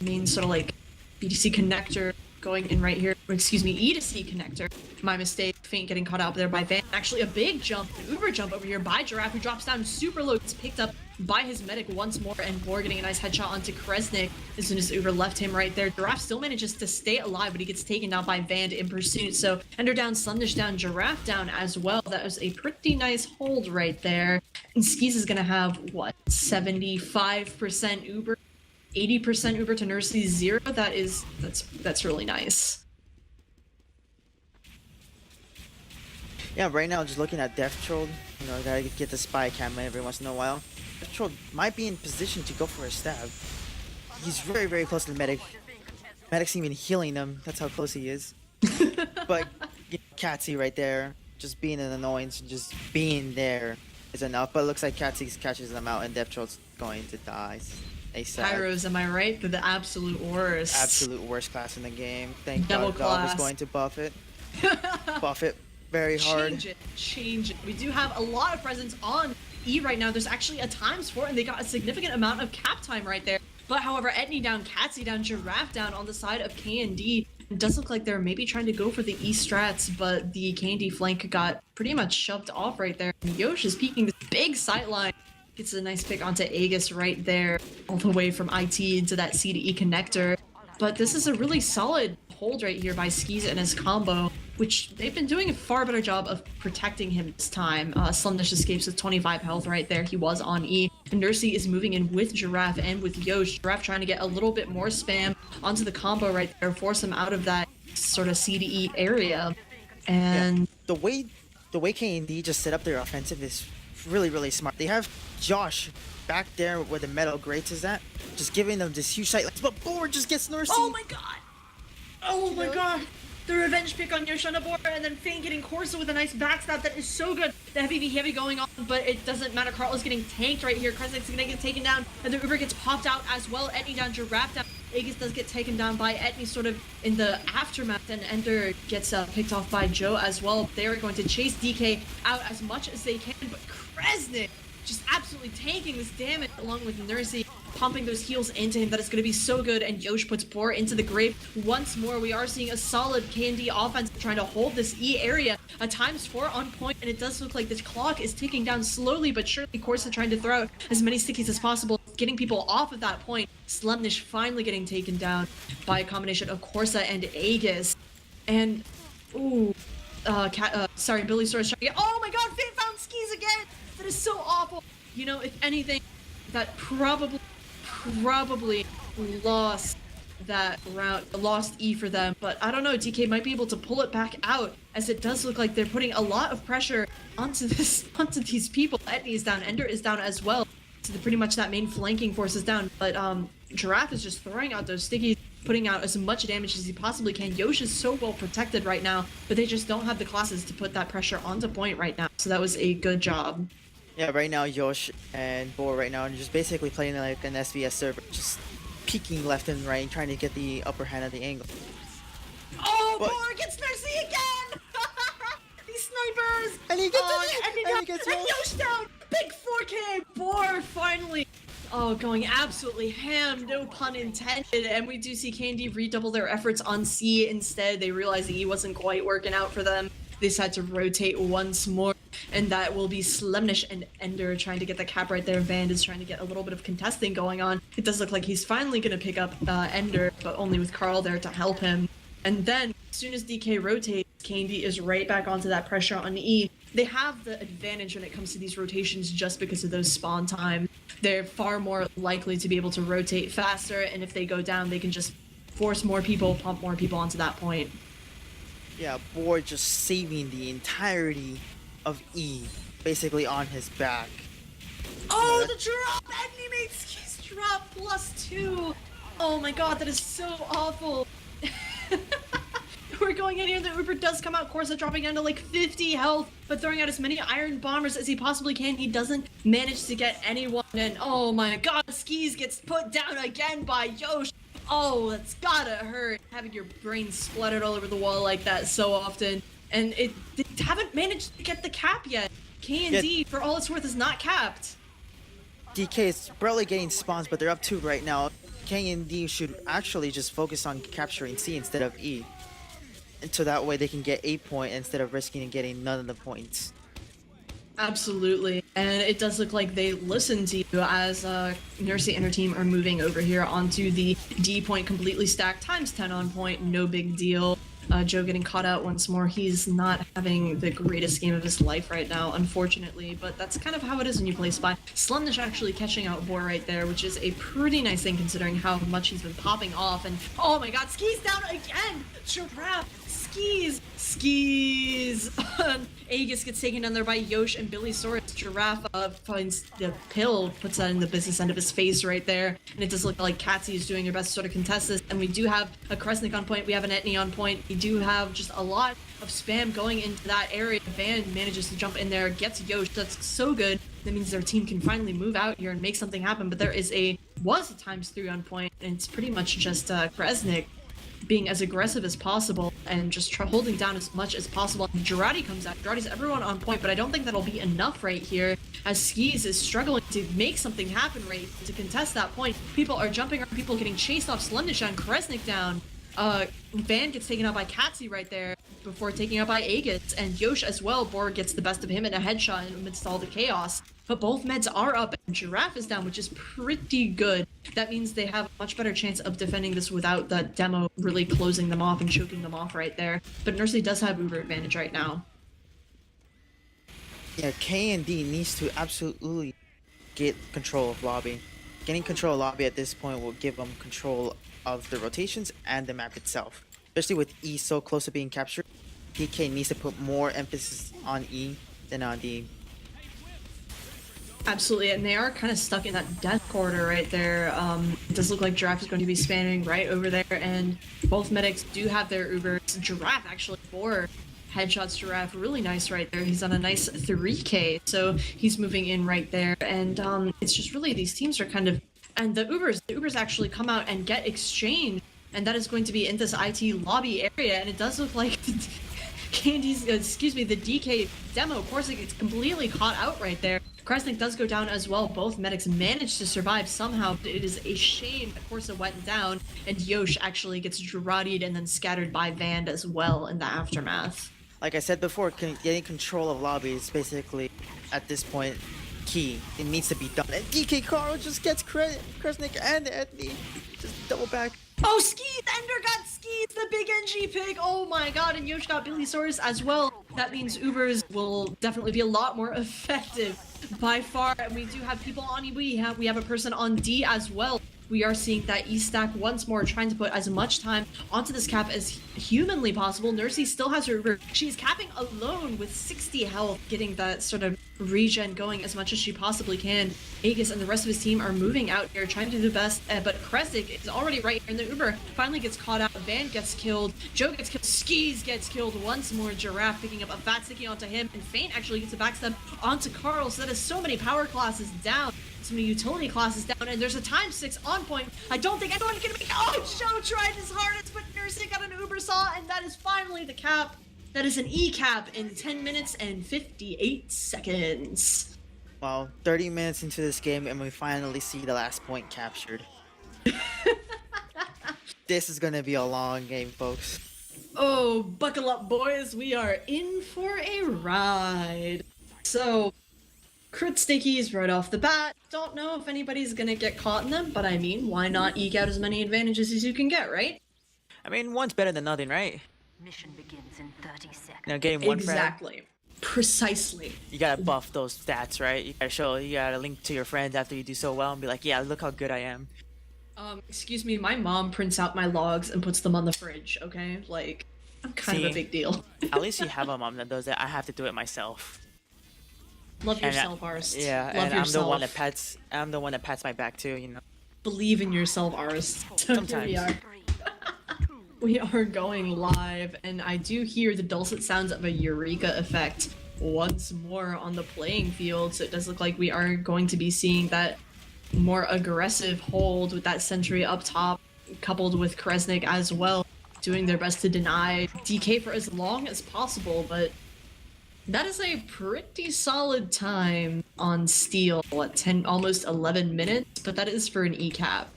main sort of like B2C connector going in right here. Or excuse me, E2C connector. My mistake. Feint getting caught out there by Van. Actually, a big jump, an Uber jump over here by Giraffe, who drops down super low. It's picked up by his medic once more, and Boar getting a nice headshot onto Kresnik as soon as Uber left him right there. Giraffe still manages to stay alive, but he gets taken down by Vand in pursuit. So Ender down, Slumdish down, Giraffe down as well. That was a pretty nice hold right there. And Skis is gonna have, what, 75% Uber? 80% Uber to Nursey 0. That's really nice. Yeah, right now just looking at Death Troll, you know, gotta get the spy cam every once in a while. Death Troll might be in position to go for a stab. He's very, very close to the medic. Medic's even healing him. That's how close he is. But Catsy right there, just being an annoyance, just being there is enough. But it looks like Catsy catches them out, and Death Troll's going to die. Pyros, am I right? They're the absolute worst. Absolute worst class in the game. Thank Double God Valve is class. going to buff it. Buff it very hard. Change it. We do have a lot of presence on E right now. There's actually a ×4, and they got a significant amount of cap time right there. But however, Etney down, Catsy down, Giraffe down on the side of K&D. It does look like they're maybe trying to go for the E strats, but the K&D flank got pretty much shoved off right there. And Yosh is peeking this big sightline. Gets a nice pick onto Aegis right there, all the way from IT into that C to E connector. But this is a really solid hold right here by Skis and his combo, which they've been doing a far better job of protecting him this time. Slumdish escapes with 25 health right there. He was on E. And Nursey is moving in with Giraffe and with Yosh. Giraffe trying to get a little bit more spam onto the combo right there, force him out of that sort of C to E area. And yeah, the way K&D just set up their offensive is really, really smart. They have Josh back there where the metal grates is at, just giving them this huge sight lines, but Boar just gets Nursey. Oh my god! Oh my god! The revenge pick on Yoshinabor, and then Fane getting Corsa with a nice backstab. That is so good. The heavy going on, but it doesn't matter. Carl is getting tanked right here. Kresnik's gonna get taken down, and the Uber gets popped out as well. Etney down, Giraffe down. Aegis does get taken down by Etney sort of in the aftermath, and Ender gets picked off by Joe as well. They are going to chase DK out as much as they can, but Kresnik just absolutely tanking this damage along with Nursey, pumping those heals into him. That is going to be so good, and Yosh puts Boar into the grave once more. We are seeing a solid K&D offense trying to hold this E area. A ×4 on point, and it does look like this clock is ticking down slowly but surely. Corsa trying to throw out as many stickies as possible, getting people off of that point. Slumdish finally getting taken down by a combination of Corsa and Aegis. And, ooh, Billy Sora's trying to get, oh my god, Fate found Skis again! That is so awful. You know, if anything, that probably lost that round, lost E for them, but I don't know, DK might be able to pull it back out, as it does look like they're putting a lot of pressure onto these people. Etney is down, Ender is down as well, so pretty much that main flanking force is down, but Giraffe is just throwing out those stickies, putting out as much damage as he possibly can. Yosh is so well protected right now, but they just don't have the classes to put that pressure onto point right now, so that was a good job. Yeah, right now Yosh and Boar right now are just basically playing like an SVS server, just peeking left and right, trying to get the upper hand of the angle. Oh, but Boar gets Nursey again! These snipers! And he gets and Yosh down! Big 4K! Boar finally! Oh, going absolutely ham, no pun intended. And we do see K&D redouble their efforts on C instead. They realize the E wasn't quite working out for them. They decide to rotate once more, and that will be Slumdish and Ender trying to get the cap right there. Vand is trying to get a little bit of contesting going on. It does look like he's finally going to pick up Ender, but only with Carl there to help him. And then, as soon as DK rotates, K&D is right back onto that pressure on E. They have the advantage when it comes to these rotations just because of those spawn time. They're far more likely to be able to rotate faster, and if they go down, they can just force more people, pump more people onto that point. Yeah, Boar just saving the entirety of E, basically on his back. Oh, the drop! Etney made Skis drop +2! Oh my god, that is so awful! We're going in here, the Uber does come out, Corsa dropping down to like 50 health, but throwing out as many iron bombers as he possibly can. He doesn't manage to get anyone, and oh my god, Skis gets put down again by Yosh! Oh, that's gotta hurt, having your brain splattered all over the wall like that so often. And they haven't managed to get the cap yet. K&D, for all it's worth, is not capped. DK is barely getting spawns, but they're up 2 right now. K&D should actually just focus on capturing C instead of E. And so that way they can get 8 point instead of risking and getting none of the points. Absolutely. And it does look like they listen to you as Nursey and her team are moving over here onto the D point, completely stacked, times 10 on point, no big deal. Joe getting caught out once more. He's not having the greatest game of his life right now, unfortunately, but that's kind of how it is when you play Spy. Slumdish actually catching out Boar right there, which is a pretty nice thing considering how much he's been popping off. And oh my god, Skis down again! Giraffe! Skis! Aegis gets taken down there by Yosh and Billy Soros. Giraffe finds the pill, puts that in the business end of his face right there. And it does look like Katsy is doing her best to sort of contest this. And we do have a Kresnik on point. We have an Etney on point. We do have just a lot of spam going into that area. Van manages to jump in there, gets Yosh. That's so good. That means their team can finally move out here and make something happen. But there was a ×3 on point. And it's pretty much just Kresnik being as aggressive as possible and just holding down as much as possible. Girardi comes out. Girardi's everyone on point, but I don't think that'll be enough right here as Skis is struggling to make something happen right to contest that point. People are jumping around, people getting chased off. Slundish on Kresnik down. Van gets taken out by Katsy right there before taking out by Aegis, and Yosh as well. Borg gets the best of him in a headshot amidst all the chaos. But both meds are up, and Giraffe is down, which is pretty good. That means they have a much better chance of defending this without the demo really closing them off and choking them off right there. But Nursey does have Uber advantage right now. Yeah, K&D needs to absolutely get control of lobby. Getting control of lobby at this point will give them control of the rotations and the map itself. Especially with E so close to being captured, PK needs to put more emphasis on E than on D. Absolutely, and they are kind of stuck in that death corridor right there. It does look like Giraffe is going to be spamming right over there, and both medics do have their Ubers. Giraffe actually 4 headshots. Giraffe really nice right there. He's on a nice 3k, so he's moving in right there, and it's just really these teams are kind of, and the Ubers actually come out and get exchanged, and that is going to be in this IT lobby area, and it does look like Candy's, the DK demo, of course, it gets completely caught out right there. Kresnik does go down as well. Both medics managed to survive somehow, but it is a shame that Corsa went down, and Yosh actually gets Girardi'd and then scattered by Vand as well in the aftermath. Like I said before, getting control of lobby is basically, at this point, key. It needs to be done. And DK Carl just gets Kresnik and Etney. Just double back. Oh, Skis! Ender got Skis, the big NG pick! Oh my god, and Yosh got Billy Source as well. That means Ubers will definitely be a lot more effective by far. And we do have people on E. We have a person on D as well. We are seeing that E stack once more, trying to put as much time onto this cap as humanly possible. Nursey still has her Uber. She's capping alone with 60 health, getting that sort of regen going as much as she possibly can. Aegis and the rest of his team are moving out here, trying to do the best, but Kresnik is already right here in the Uber. Finally gets caught out. Van gets killed. Joe gets killed. Skis gets killed once more. Giraffe picking up a fat sticky onto him, and Feint actually gets a backstab onto Carl. So that is so many power classes down. So many utility classes down, and there's a ×6 on point. I don't think anyone's gonna make. Oh, Joe tried his hardest, but Nursey got an Uber saw, and that is finally the cap. That is an E cap in 10 minutes and 58 seconds. Wow, 30 minutes into this game, and we finally see the last point captured. This is gonna be a long game, folks. Oh, buckle up, boys. We are in for a ride. So, crit stickies right off the bat. Don't know if anybody's gonna get caught in them, but I mean, why not eke out as many advantages as you can get, right? I mean, one's better than nothing, right? Mission begins in 30 seconds. Now, game one, Exactly. Precisely. you gotta buff those stats, right? You gotta link to your friends after you do so well and be like, yeah, look how good I am. Excuse me, my mom prints out my logs and puts them on the fridge, okay? Like, I'm kind of a big deal. At least you have a mom that does that. I have to do it myself. Love yourself, Arst. Yeah, Love and yourself. I'm the one that pats my back too, you know. Believe in yourself, Arst. Sometimes. Here we are. We are going live, and I do hear the dulcet sounds of a Eureka effect once more on the playing field, so it does look like we are going to be seeing that more aggressive hold with that sentry up top, coupled with Kresnik as well, doing their best to deny DK for as long as possible, but that is a pretty solid time on Steel at 10, almost 11 minutes, but that is for an E-cap.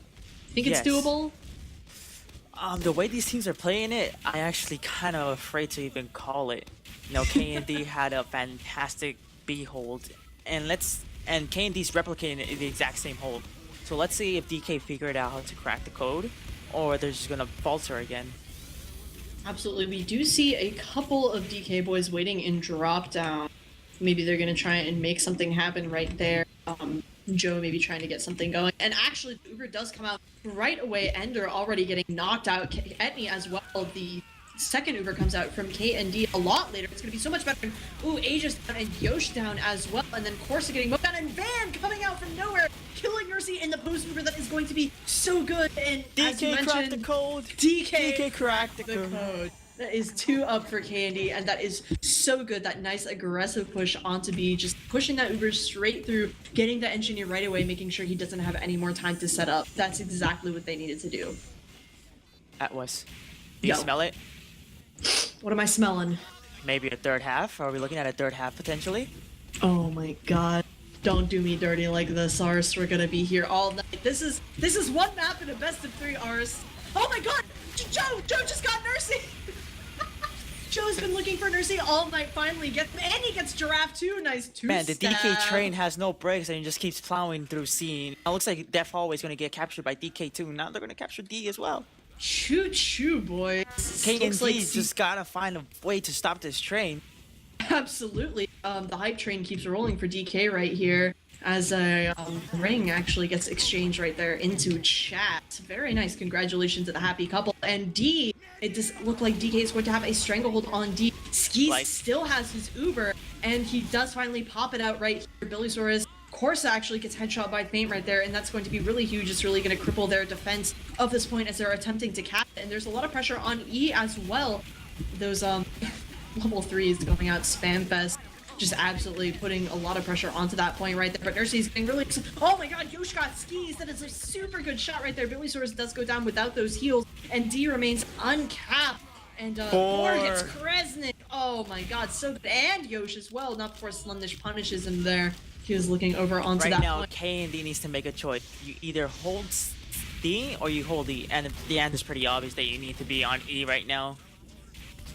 Think it's Yes. doable? The way these teams are playing it, I actually kind of afraid to even call it. You know, K&D had a fantastic B hold, and K&D's replicating the exact same hold. So let's see if DK figured out how to crack the code, or they're just gonna falter again. Absolutely. We do see a couple of DK boys waiting in drop down. Maybe they're going to try and make something happen right there. Joe maybe trying to get something going. And actually, the Uber does come out right away. Ender already getting knocked out. Etney as well. The second Uber comes out from K&D a lot later. It's going to be so much better. Ooh, Aegis down and Yosh down as well. And then Corsa getting moved down. And Van coming out from nowhere, killing Mercy in the post Uber. That is going to be so good. And as you DK cracked mentioned, the code. DK cracked the the code. code. That is 2 up for Candy, and that is so good. That nice aggressive push onto B, just pushing that Uber straight through, getting the engineer right away, making sure he doesn't have any more time to set up. That's exactly what they needed to do. Atwas, do you Yo. smell it? What am I smelling? Maybe a third half? Are we looking at a third half potentially? Oh my god. Don't do me dirty like this, Ars. We're gonna be here all night. This is one map in a best of 3, Ars. Oh my god! Joe just got Nursey! Joe's been looking for Nursey all night, finally gets him, and he gets Giraffe too. Nice 2 Man, the DK stab. train has no brakes and it just keeps plowing through C. It looks like Def Hallway is going to get captured by DK too. Now they're going to capture D as well. Choo boys. K&D Looks like just gotta find a way to stop this train. Absolutely. The hype train keeps rolling for DK right here as a ring actually gets exchanged right there into chat. Very nice. Congratulations to the happy couple. And D, it does look like DK is going to have a stranglehold on D. Skis still has his Uber, and he does finally pop it out right here. Billysaurus. Corsa actually gets headshot by Faint right there, and that's going to be really huge. It's really going to cripple their defense of this point as they're attempting to cap it. And there's a lot of pressure on E as well. Those level 3s going out spam fest, just absolutely putting a lot of pressure onto that point right there. But Nursey's getting really, oh my god, Yosh got skis. That is a super good shot right there. Billysaurus does go down without those heals, and D remains uncapped. And Four gets Kresnik. Oh my god, so good. And Yosh as well, not before Slumnish punishes him there. He was looking over onto Right that now, point. K&D needs to make a choice. You either hold D or you hold E, and the end is pretty obvious that you need to be on E right now.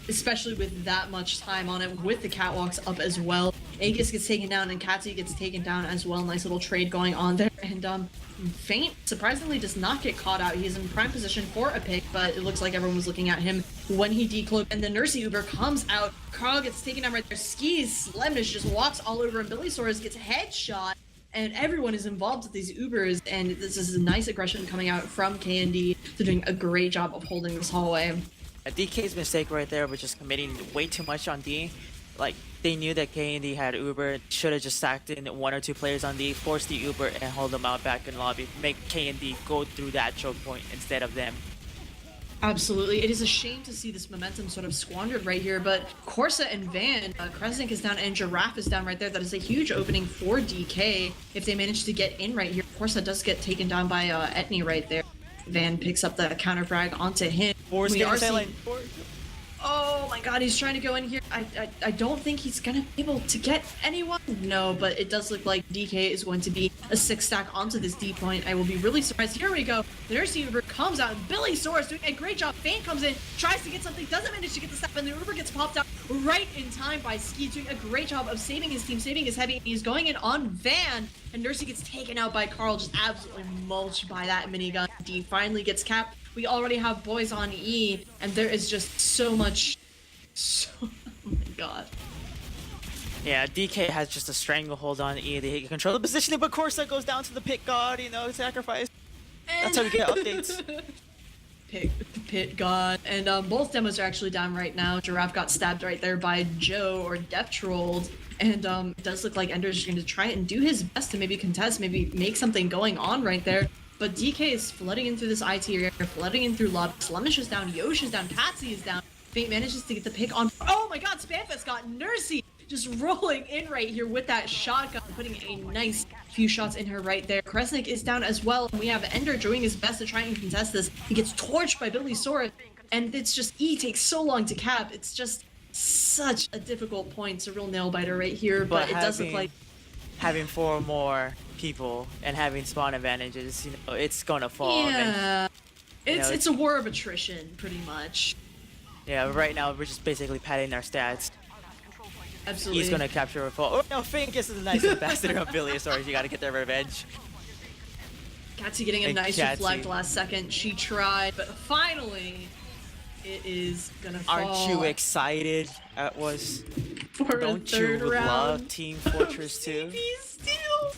Especially with that much time on it, with the catwalks up as well. Aegis gets taken down and Katsu gets taken down as well. Nice little trade going on there. And Faint surprisingly does not get caught out. He's in prime position for a pick, but it looks like everyone was looking at him when he decloaked. And the Nursey Uber comes out. Carl gets taken down right there. Skis, Slemnish just walks all over him. Billysaurus gets headshot. And everyone is involved with these Ubers, and this is a nice aggression coming out from K&D. They're doing a great job of holding this hallway. A DK's mistake right there was just committing way too much on D. Like, they knew that K&D had Uber, should have just stacked in 1 or 2 players on D, force the Uber, and hold them out back in lobby. Make K&D go through that choke point instead of them. Absolutely. It is a shame to see this momentum sort of squandered right here, but Corsa and Van, Kresnik is down and Giraffe is down right there. That is a huge opening for DK if they manage to get in right here. Corsa does get taken down by Etney right there. Van picks up the counter frag onto him. We are seeing... Oh my god, he's trying to go in here. I don't think he's gonna be able to get anyone. No, but it does look like DK is going to be a 6 stack onto this D point. I will be really surprised. Here we go. The Nursey Uber comes out and Billysaurus doing a great job. Faint comes in, tries to get something, doesn't manage to get the step, and the Uber gets popped out right in time by Ski, doing a great job of saving his team, saving his heavy, and he's going in on Van, and Nursey gets taken out by Carl, just absolutely mulched by that minigun. D finally gets capped. We already have boys on E, and there is just so much. Oh my god. Yeah, DK has just a stranglehold on E. They can control the positioning, but Corsa goes down to the pit god, you know, sacrifice. That's how we get updates. Pit god. And both demos are actually down right now. Giraffe got stabbed right there by Joe, or Death Trolled. And it does look like Ender's going to try and do his best to maybe contest, maybe make something going on right there. But DK is flooding in through this IT area, flooding in through lobby. Slummish is down, Yosh is down, Patsy is down. Fate manages to get the pick on. Oh my god, Spamfest got Nursey just rolling in right here with that shotgun, putting a nice few shots in her right there. Kresnik is down as well. We have Ender doing his best to try and contest this. He gets torched by Billysaurus, and it's just E takes so long to cap. It's just such a difficult point. It's a real nail biter right here, but it does look like having 4 more people and having spawn advantages, you know, it's gonna fall. Yeah, and, it's a war of attrition, pretty much. Yeah, right now we're just basically padding our stats. Absolutely. He's gonna capture a fall. Oh no, Fink is the nice ambassador of Biliosaurus. You gotta get their revenge. Katsu getting a And nice Katsu. reflect last second. She tried, but finally, it is gonna fall. Aren't you excited? Atwas. for Don't a third you round love Team Fortress 2? CP steal?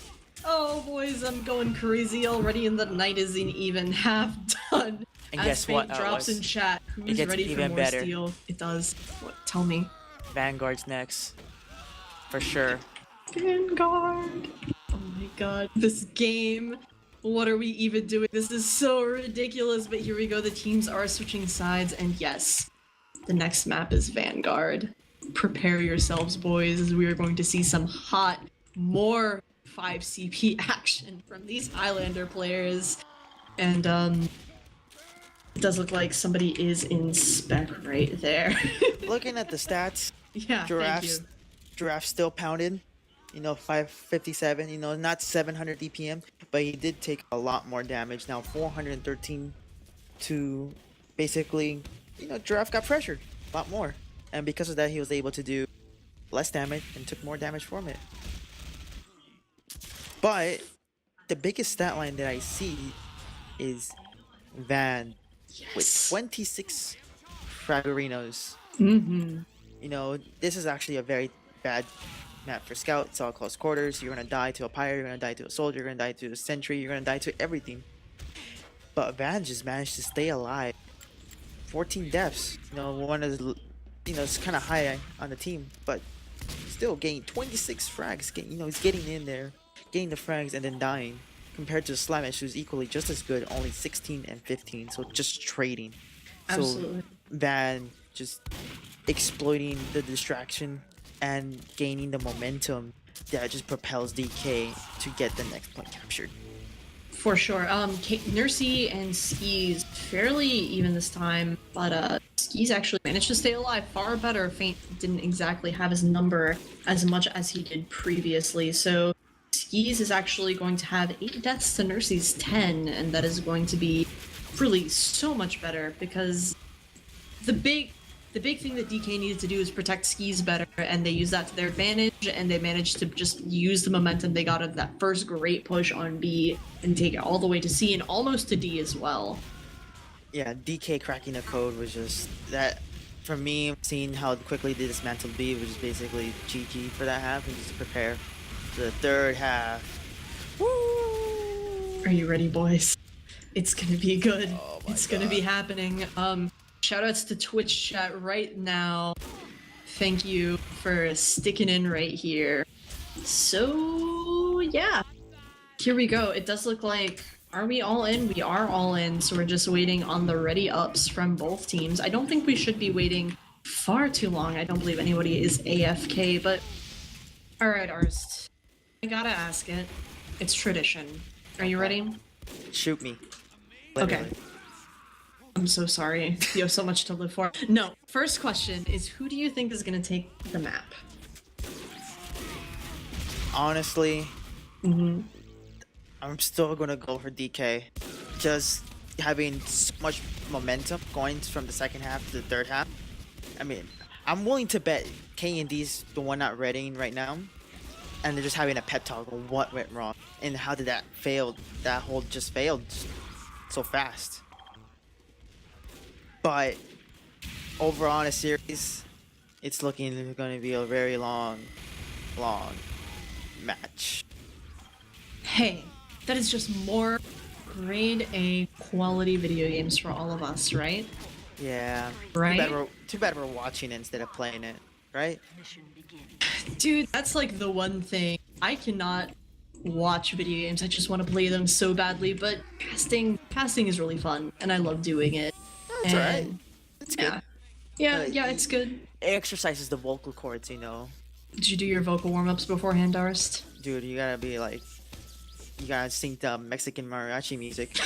Oh boys, I'm going crazy already, and the night isn't even half done. And As guess Fate what, drops Atlas? in chat. Who's gets ready for even more better. steel? It does. What? Tell me. Vanguard's next. For sure. Vanguard. Oh my god, this game. What are we even doing? This is so ridiculous, but here we go. The teams are switching sides, and yes, the next map is Vanguard. Prepare yourselves, boys, as we are going to see some hot, more 5 CP action from these Highlander players. And, it does look like somebody is in spec right there. Looking at the stats, Yeah, Giraffe's still pounded. You know, 557, you know, not 700 DPM, but he did take a lot more damage. Now 413 to basically, you know, Giraffe got pressured a lot more. And because of that, he was able to do less damage and took more damage from it. But the biggest stat line that I see is Van with 26 Fragorinos. Mm-hmm. You know, this is actually a very bad map for Scout. It's all close quarters. You're gonna die to a pirate, you're gonna die to a soldier, you're gonna die to a sentry, you're gonna die to everything. But Van just managed to stay alive. 14 deaths. You know, one is, you know, it's kind of high on the team, but still getting 26 frags. You know, he's getting in there, getting the frags, and then dying. Compared to Slamish, who's equally just as good, only 16 and 15. So just trading. Absolutely. So Van just exploiting the distraction and gaining the momentum that just propels DK to get the next point captured. For sure. Nursey and Skis fairly even this time, but Skis actually managed to stay alive far better. Feint didn't exactly have his number as much as he did previously, so Skis is actually going to have 8 deaths to Nursey's 10, and that is going to be really so much better because the big thing that DK needed to do is protect Skis better, and they used that to their advantage, and they managed to just use the momentum they got of that first great push on B and take it all the way to C and almost to D as well. Yeah, DK cracking the code was just that. For me, seeing how quickly they dismantled B was just basically GG for that half, and just to prepare for the third half. Woo! Are you ready, boys? It's gonna be good. Oh my It's gonna be happening. Shoutouts to Twitch chat right now. Thank you for sticking in right here. So yeah, here we go. It does look like, are we all in? We are all in, so we're just waiting on the ready ups from both teams. I don't think we should be waiting far too long. I don't believe anybody is AFK, but alright, Arzt. I gotta ask it. It's tradition. Are you ready? Shoot me. Okay. Literally. I'm so sorry. You have so much to live for. No, first question is, who do you think is gonna take the map? Honestly, Mm-hmm. I'm still gonna go for DK. Just having so much momentum going from the second half to the third half. I mean, I'm willing to bet K and D's the one not readying right now, and they're just having a pep talk on what went wrong and how did that fail. That whole just failed so fast. But overall in a series, it's looking going to be a very long match. Hey, that is just more grade A quality video games for all of us, right? Yeah. Right? Too bad we're watching it instead of playing it, right? Mission begins. Dude, that's like the one thing. I cannot watch video games. I just want to play them so badly, but casting is really fun, and I love doing it. That's alright. And It's good. yeah, it's good. It exercises the vocal cords, you know. Did you do your vocal warm-ups beforehand, Darst? Dude, you gotta be like, you gotta sing the Mexican mariachi music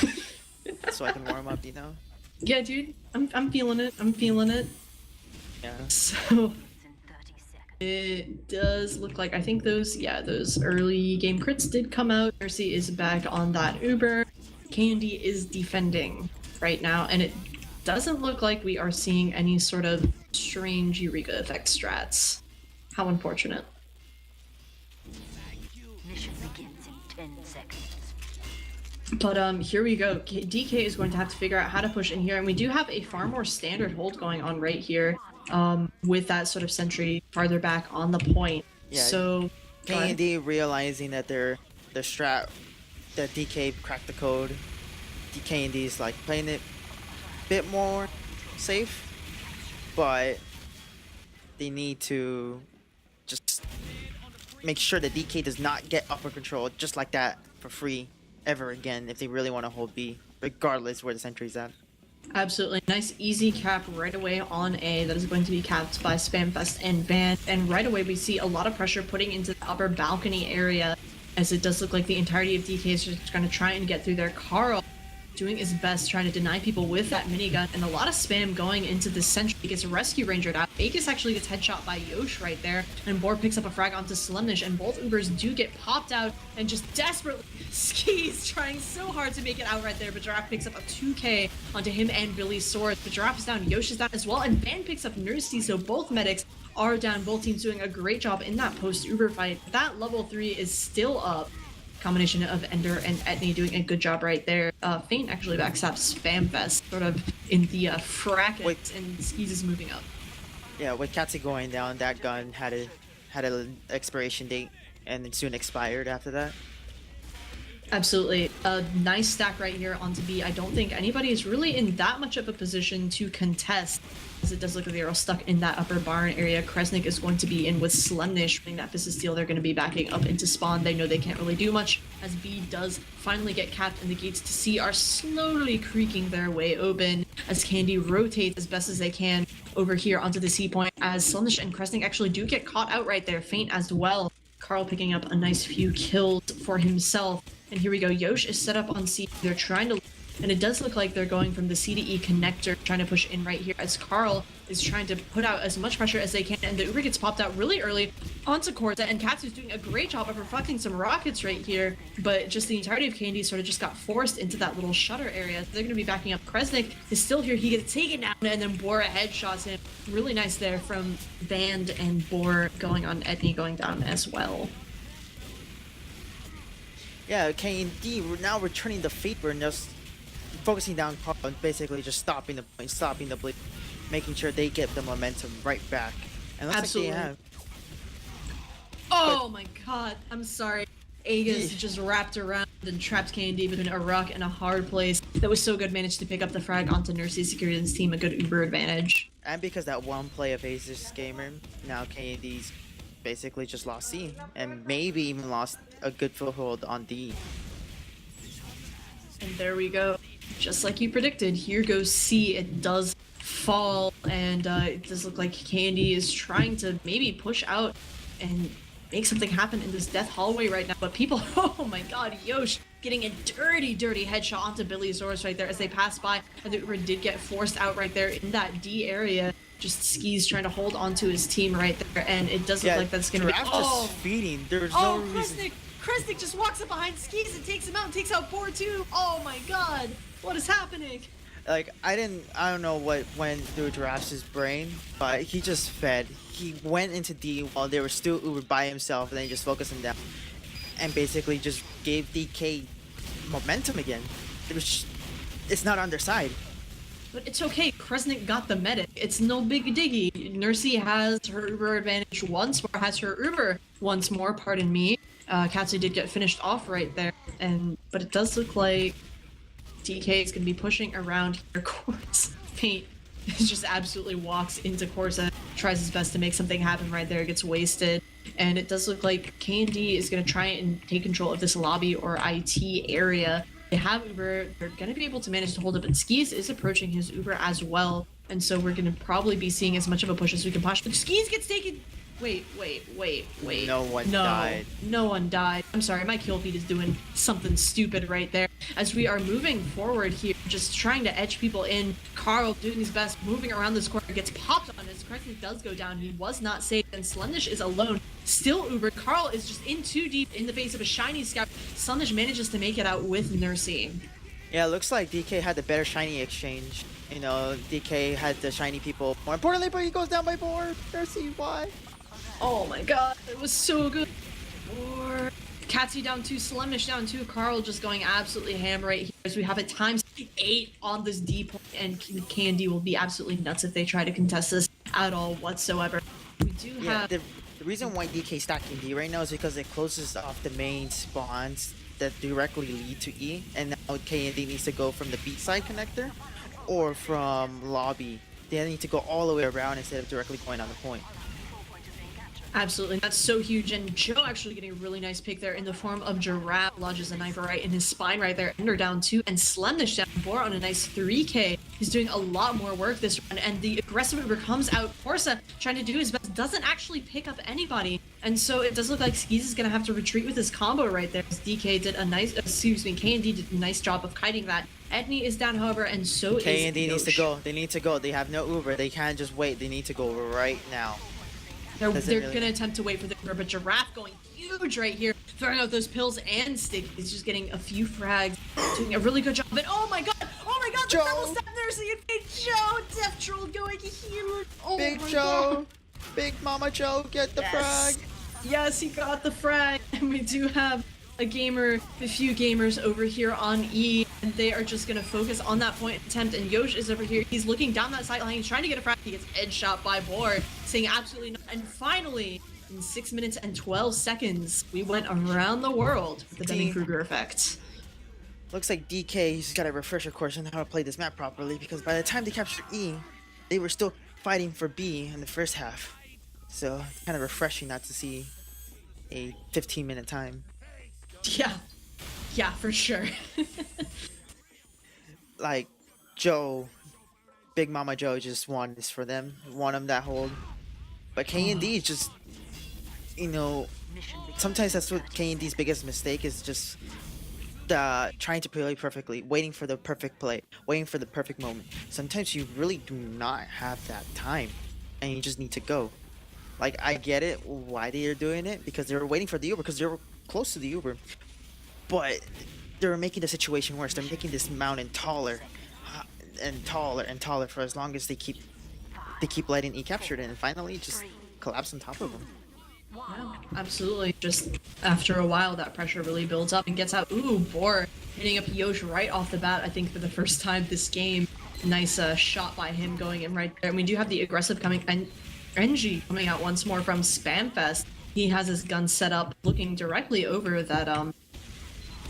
so I can warm up, you know. Yeah, dude, I'm feeling it. I'm feeling it. Yeah. So It's in 30 seconds. it does look like, I think those early game crits did come out. Mercy is back on that Uber. Candy is defending right now, and it doesn't look like we are seeing any sort of strange Eureka effect strats. How unfortunate. Mission begins in 10 seconds. But here we go. DK is going to have to figure out how to push in here, and we do have a far more standard hold going on right here, with that sort of sentry farther back on the point. Yeah, So go ahead. K&D realizing that their strat, that DK cracked the code. K&D is like playing it a bit more safe, but they need to just make sure that DK does not get upper control just like that for free ever again if they really want to hold B, regardless where the sentry's at. Absolutely. Nice easy cap right away on A that is going to be capped by Spamfest and Van. And right away we see a lot of pressure putting into the upper balcony area, as it does look like the entirety of DK is just going to try and get through there. Carl doing his best trying to deny people with that minigun, and a lot of spam going into the sentry. He gets rescue rangered out. Aegis actually gets headshot by Yosh right there, and Boar picks up a frag onto Slemnish, and both Ubers do get popped out, and just desperately Skis trying so hard to make it out right there, but Giraffe picks up a 2k onto him and Billy's sword. But Giraffe is down, Yosh is down as well, and Van picks up Nursey, so both medics are down. Both teams doing a great job in that post-Uber fight. That level 3 is still up. Combination of Ender and Etney doing a good job right there. Feint actually backstops Spamfest sort of in the fracket, and Skis is moving up. Yeah, with Katsu going down, that gun had a expiration date and it soon expired after that. Absolutely. A nice stack right here onto B. I don't think anybody is really in that much of a position to contest, as it does look like they're all stuck in that upper barn area. Kresnik is going to be in with Slemnish. Winning that Fist Steel, they're going to be backing up into spawn. They know they can't really do much, as B does finally get capped, and the gates to C are slowly creaking their way open, as Candy rotates as best as they can over here onto the C point, as Slemnish and Kresnik actually do get caught out right there. Feint as well. Carl picking up a nice few kills for himself. And here we go. Yosh is set up on C. They're trying to, and it does look like they're going from the C to E connector, trying to push in right here, as Carl is trying to put out as much pressure as they can, and the Uber gets popped out really early onto Corta, and Katsu's doing a great job of reflecting some rockets right here, but just the entirety of Candy sort of just got forced into that little shutter area. They're going to be backing up. Kresnik is still here. He gets taken down, and then Bora headshots him. Really nice there from Band, and Bor going on Etney going down as well. Yeah, K&D now returning the Fate Burn, just focusing down Carl and basically just stopping the point, stopping the blade, making sure they get the momentum right back. And looks Absolutely. like they have. Oh my god, I'm sorry. Aegis just wrapped around and trapped K&D between a rock and a hard place. That was so good, managed to pick up the frag onto Nursey, securing his team a good Uber advantage. And because that one play of Aces Gamer, now K&D's basically just lost C, and maybe even lost a good foothold on D. And there we go. Just like you predicted, here goes C. It does fall, and it does look like Candy is trying to maybe push out and make something happen in this death hallway right now. But people, oh my god, Yosh getting a dirty, dirty headshot onto Billy's Zorus right there as they pass by, and the Uber did get forced out right there in that D area. Just Skis trying to hold onto his team right there, and it does look like that's gonna be. Just feeding. There's no reason. Kresnik just walks up behind Skis and takes him out and takes out Boar too. Oh my god, what is happening? Like, I don't know what went through Giraffe's brain, but he just fed. He went into D while they were still Uber by himself, and then he just focused him down, and basically just gave DK momentum again. It's not on their side. But it's okay, Kresnik got the medic. It's no big diggy. Nursey has her Uber advantage once more, has her Uber once more, pardon me. Katsu did get finished off right there, but it does look like DK is going to be pushing around here. Course Paint just absolutely walks into Corsa, tries his best to make something happen right there, gets wasted. And it does look like K&D is going to try and take control of this lobby or IT area. They have Uber, they're going to be able to manage to hold it, but Skis is approaching his Uber as well, and so we're going to probably be seeing as much of a push as we can push. But Skis gets taken. Wait. No one died. No one died. I'm sorry, my kill feed is doing something stupid right there. As we are moving forward here, just trying to edge people in. Carl doing his best, moving around this corner, gets popped on as Kresnik does go down. He was not safe, and Slendish is alone. Still Uber. Carl is just in too deep in the face of a shiny scout. Slendish manages to make it out with Nursey. Yeah, it looks like DK had the better shiny exchange. You know, DK had the shiny people more importantly, but he goes down by 4. Nursey, why? Oh my god, it was so good. Or Katsy down 2, Slemish down 2, Carl just going absolutely ham right here as we have it times 8 on this D point, and Candy will be absolutely nuts if they try to contest this at all whatsoever. We do have... The reason why DK stacking D right now is because it closes off the main spawns that directly lead to E, and now KND needs to go from the B side connector or from lobby. They need to go all the way around instead of directly going on the point. Absolutely, that's so huge, and Joe actually getting a really nice pick there in the form of Giraffe, lodges a knife right in his spine right there. Ender down 2, and Slemish down 4 on a nice 3k. He's doing a lot more work this run, and the aggressive Uber comes out. Corsa trying to do his best, doesn't actually pick up anybody, and so it does look like Skis is gonna have to retreat with his combo right there. As DK did a nice, K&D did a nice job of kiting that. Edney is down, however, and so is KND needs to Yosh. go. They need to go. They have no Uber. They can't just wait. They need to go right now. They're Doesn't really- gonna attempt to wait for the Uber, but Giraffe going huge right here, throwing out those pills and stick. He's just getting a few frags, doing a really good job. But oh my god, the Joe! double step there, so you made Joe Death Troll going huge. Oh Big my Joe, god. Big Mama Joe, get the frag. Yes, he got the frag, and we do have a few gamers over here on E, and they are just gonna focus on that point attempt, and Yosh is over here. He's looking down that sideline, he's trying to get a frag, he gets edge shot by Board, saying absolutely not. And finally, in 6 minutes and 12 seconds, we went around the world with the Dunning-Kruger effect. Looks like DK's got a refresher course on how to play this map properly, because by the time they captured E, they were still fighting for B in the first half. So it's kind of refreshing not to see a 15-minute time. Yeah, for sure. Like Joe, Big Mama Joe just won this for them. Won them that hold. But K&D is just, you know, sometimes that's what K&D's biggest mistake is, just trying to play perfectly, waiting for the perfect play, waiting for the perfect moment. Sometimes you really do not have that time, and you just need to go. Like, I get it why they are doing it, because they were waiting for the Uber, because they were close to the Uber. But they're making the situation worse. They're making this mountain taller and taller and taller for as long as they keep letting E capture it, and finally just collapse on top of them. Yeah, absolutely. Just after a while, that pressure really builds up and gets out. Ooh, Bor hitting up Yosh right off the bat, I think for the first time this game. Nice shot by him going in right there. And we do have the aggressive coming, and Renji coming out once more from Spamfest. He has his gun set up looking directly over that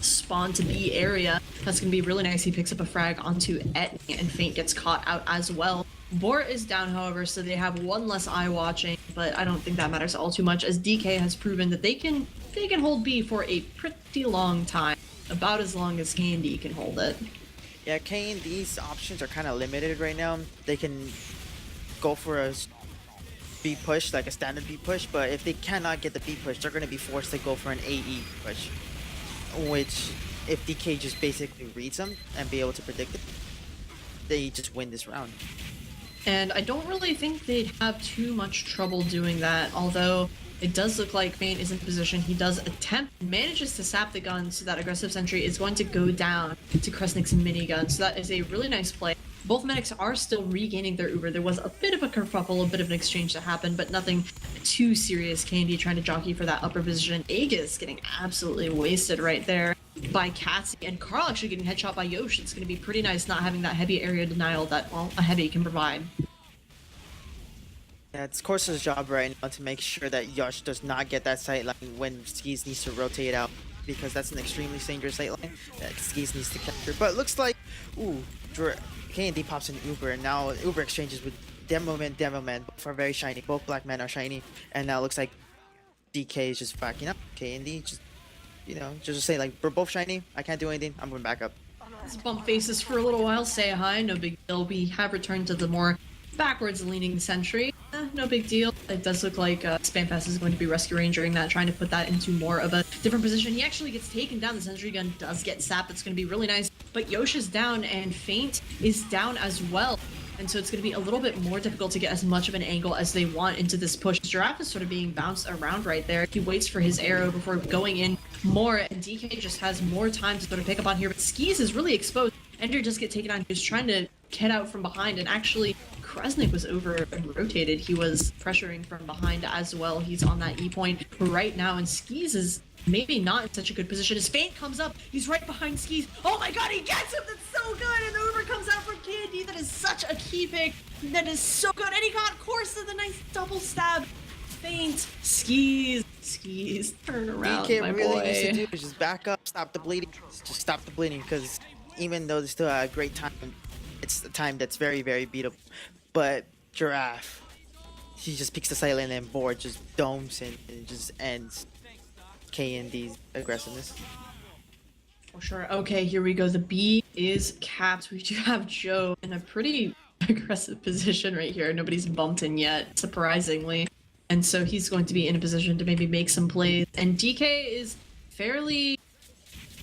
spawn to B area. That's gonna be really nice. He picks up a frag onto Etney, and Feint gets caught out as well. Bor is down, however, so they have one less eye watching, but I don't think that matters all too much, as DK has proven that they can hold B for a pretty long time, about as long as Candy can hold it. Yeah, K&D's options are kind of limited right now. They can go for a B push, like a standard B push, but if they cannot get the B push, they're going to be forced to go for an AE push, which if DK just basically reads them and be able to predict it, they just win this round. And I don't really think they'd have too much trouble doing that, although it does look like Feint is in position. He does attempt, manages to sap the gun, so that aggressive sentry is going to go down to Kresnik's minigun. So that is a really nice play. Both medics are still regaining their Uber. There was a bit of a kerfuffle, a bit of an exchange that happened, but nothing too serious. Candy trying to jockey for that upper position. Aegis getting absolutely wasted right there by Katsy, and Carl actually getting headshot by Yosh. It's going to be pretty nice not having that heavy area denial that, well, a heavy can provide. Yeah, it's Corsa's job right now to make sure that Yosh does not get that sight line when Skis needs to rotate out, because that's an extremely dangerous sight line that Skis needs to capture. But it looks like, ooh, K&D pops in Uber, and now Uber exchanges with Demoman. Both are very shiny. Both black men are shiny, and now it looks like DK is just backing up. K&D just, you know, just say like, we're both shiny, I can't do anything, I'm going back up. Let's bump faces for a little while, say hi, no big deal. We have returned to the more backwards leaning sentry. No big deal. It does look like Spamfest is going to be rescue rangering that, trying to put that into more of a different position. He actually gets taken down. The sentry gun does get sapped. It's going to be really nice. But Yosh is down, and Feint is down as well. And so it's going to be a little bit more difficult to get as much of an angle as they want into this push. Giraffe is sort of being bounced around right there. He waits for his arrow before going in more, and DK just has more time to sort of pick up on here. But Skis is really exposed. Ender just get taken on. He's trying to get out from behind, and actually Kresnik was over and rotated. He was pressuring from behind as well. He's on that E point right now, and Skis is maybe not in such a good position. His feint comes up. He's right behind Skis. Oh my god, he gets him! That's so good! And the Uber comes out from Candy. That is such a key pick. That is so good. And he got Corsa, the nice double stab. Feint. Skis. Turn around, DK my really boy. needs to do is just back up, stop the bleeding. Just stop the bleeding, because even though they still have a great time, it's a time that's very, very beatable. But Giraffe, he just picks the silent and board, just domes and it just ends KND's aggressiveness. For sure. Okay, here we go. The B is capped. We do have Joe in a pretty aggressive position right here. Nobody's bumped in yet, surprisingly. And so he's going to be in a position to maybe make some plays. And DK is fairly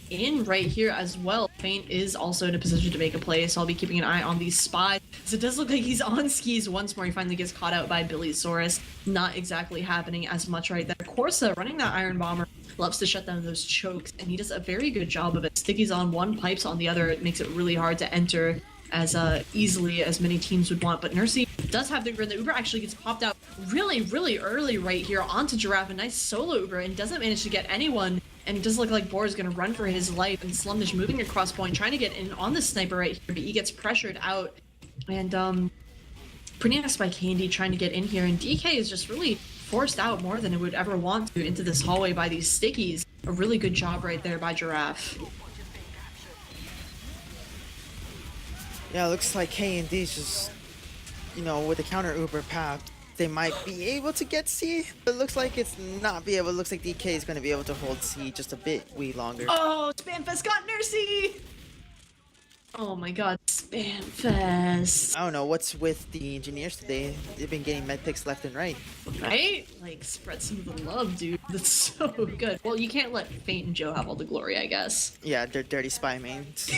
in right here as well. Feint is also in a position to make a play, so I'll be keeping an eye on these spies. So it does look like he's on Skis once more. He finally gets caught out by Billy Saurus. Not exactly happening as much right there. Corsa running that Iron Bomber loves to shut down those chokes, and he does a very good job of it. Sticky's on one, Pipes on the other. It makes it really hard to enter as easily as many teams would want. But Nursey does have the Uber, and the Uber actually gets popped out really early right here onto Giraffe. A nice solo Uber, and doesn't manage to get anyone. And it does look like Boar is going to run for his life. And Slumdish moving across point, trying to get in on the sniper right here, but he gets pressured out. And pretty nice by Candy trying to get in here. And DK is just really forced out more than it would ever want to into this hallway by these stickies. A really good job right there by Giraffe. Yeah, it looks like KND's just, with the counter Uber path, they might be able to get C, but it looks like it's not be able. It looks like DK is going to be able to hold C just a bit longer. Oh, Spamfest got Nursey! Oh my god, Spamfest. I don't know what's with the engineers today. They've been getting med picks left and right. Right? Like, spread some of the love, dude. That's so good. Well, you can't let Feint and Joe have all the glory, I guess. Yeah, they're dirty spy mains.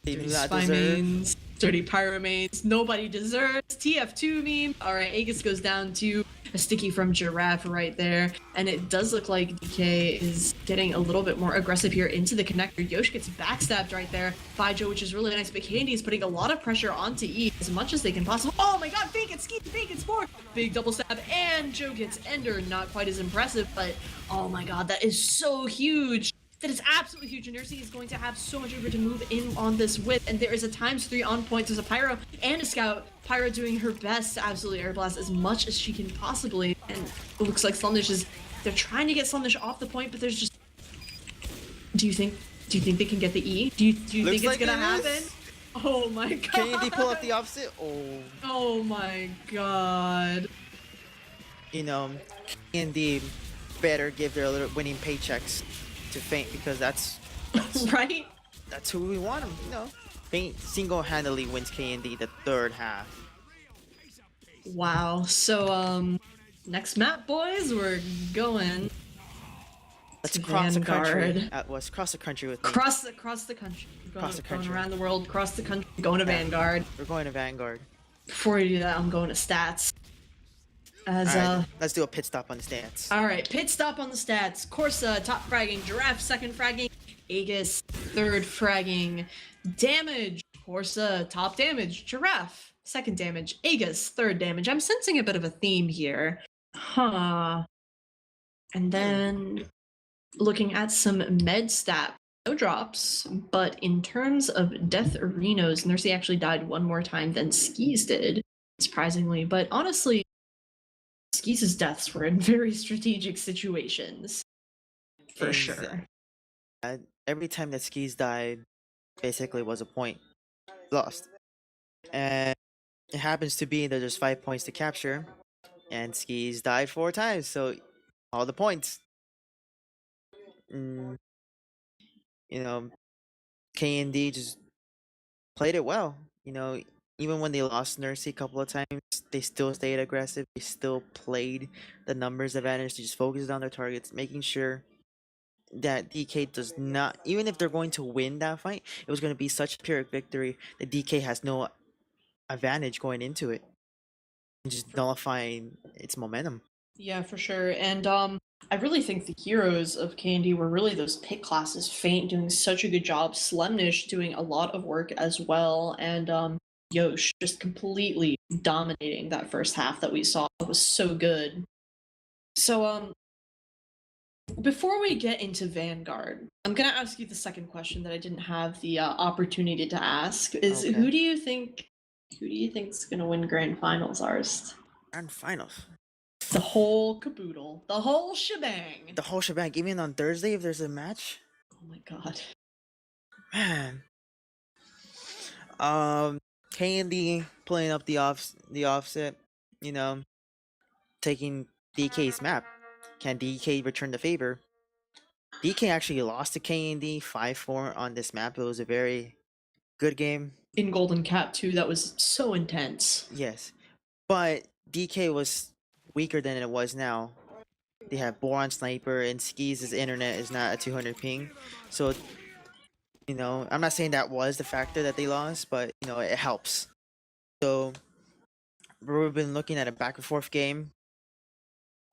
They do Dirty not spy deserve. mains, dirty pyro mains, nobody deserves. TF2 meme. Alright, Aegis goes down to a sticky from Giraffe right there. And it does look like DK is getting a little bit more aggressive here into the connector. Yosh gets backstabbed right there by Joe, which is really nice. But Candy is putting a lot of pressure onto E as much as they can possibly. Oh my god, fake it, ski, fake it, more. Big double stab, and Joe gets Ender. Not quite as impressive, but oh my god, that is so huge. That is absolutely huge. And Nursey is going to have so much Uber to move in on this with. And there is a ×3 on point. There's a Pyro and a Scout. Pyro doing her best to absolutely air blast as much as she can possibly. And it looks like Slumdish is... They're trying to get Slumdish off the point, but there's just... Do you think they can get the E? Do you think it's like gonna it happen? is. Oh my god. KND pull up the opposite? Oh. Oh my god. KND better give their little winning paychecks to Feint, because that's Right? that's who we want them. Feint single-handedly wins KND the third half. Wow. So, next map, boys, we're going... Let's to cross the country. Vanguard. Atwas, cross the country with me. Cross the country. Going around the world, across the country, going to Vanguard. We're going to Vanguard. Before we do that, I'm going to stats. As Alright, let's do a pit stop on the stats. Alright, pit stop on the stats. Corsa, top fragging. Giraffe, second fragging. Aegis, third fragging. Damage. Corsa, top damage. Giraffe, second damage. Aegis, third damage. I'm sensing a bit of a theme here. Huh. And then looking at some med stat. No drops, but in terms of death arenas, Nursey actually died one more time than Skis did, surprisingly. But honestly, Skis' deaths were in very strategic situations. For sure. Every time that Skis died, basically was a point lost. And it happens to be that there's 5 points to capture, and Skis died 4 times, so all the points. KND just played it well. Even when they lost Nursey a couple of times, they still stayed aggressive. They still played the numbers advantage. They just focused on their targets, making sure that DK does not, even if they're going to win that fight, it was going to be such a pyrrhic victory that DK has no advantage going into it, and just nullifying its momentum. Yeah, for sure. And I really think the heroes of Candy were really those pick classes. Feint doing such a good job. Slumdish doing a lot of work as well. And Yosh just completely dominating that first half that we saw. It was so good. So, before we get into Vanguard, I'm gonna ask you the second question that I didn't have the opportunity to ask. Is Okay. who do you think's gonna win Grand Finals, Arst? Grand finals. The whole caboodle, the whole shebang. The whole shebang. Even on Thursday, if there's a match, Oh my god. man. Candy playing up the offset, you know, taking DK's map. Can DK return the favor? DK actually lost to KND 5-4 on this map. It was a very good game. In Golden Cap too, that was so intense. Yes. But DK was weaker than it was now. They have Boron Sniper and Skis' internet is not a 200 ping. So, you know, I'm not saying that was the factor that they lost, but, you know, it helps. So, we've been looking at a back and forth game.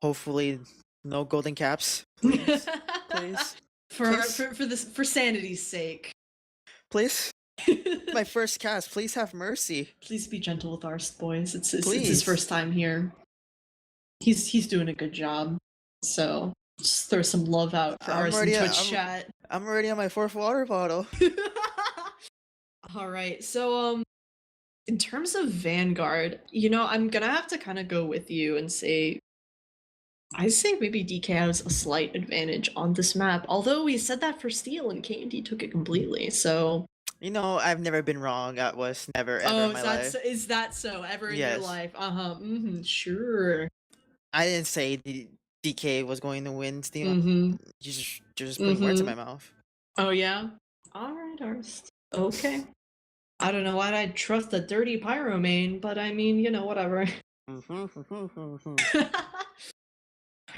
Hopefully, no golden caps. Please. Please. For sanity's sake. Please. My first cast. Please have mercy. Please be gentle with Arst, boys. It's his Please. first time here. He's doing a good job. So just throw some love out for I'm Arst in already- Twitch chat. I'm already on my 4th water bottle. All right. So in terms of Vanguard, you know, I'm gonna have to kind of go with you and say I think maybe DK has a slight advantage on this map. Although we said that for Steel and KD took it completely. So You know, I've never been wrong. That was never ever in my life. is that so? Ever in Yes. your life? Sure. I didn't say DK was going to win Steel. Mm-hmm. You just putting words in my mouth. Oh yeah? Alright, Arst. Okay. I don't know why I'd trust the dirty pyro main, but I mean, you know, whatever.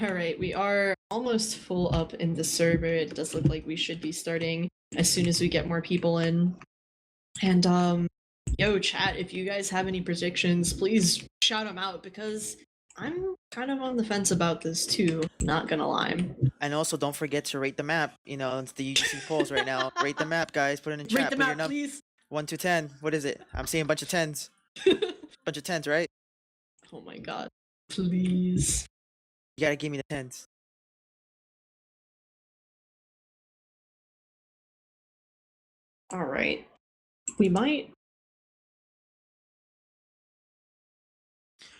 Alright, we are almost full up in the server. It does look like we should be starting as soon as we get more people in. And yo, chat, if you guys have any predictions, please shout them out because I'm kind of on the fence about this too, not gonna lie. And also, don't forget to rate the map. You know, it's the UGC polls right now. Rate the map, guys. Put it in chat. Rate the Put your map, please. 1 to 10. What is it? I'm seeing a bunch of 10s. Bunch of 10s, right? Oh my god. Please. You gotta give me the 10s. Alright. We might.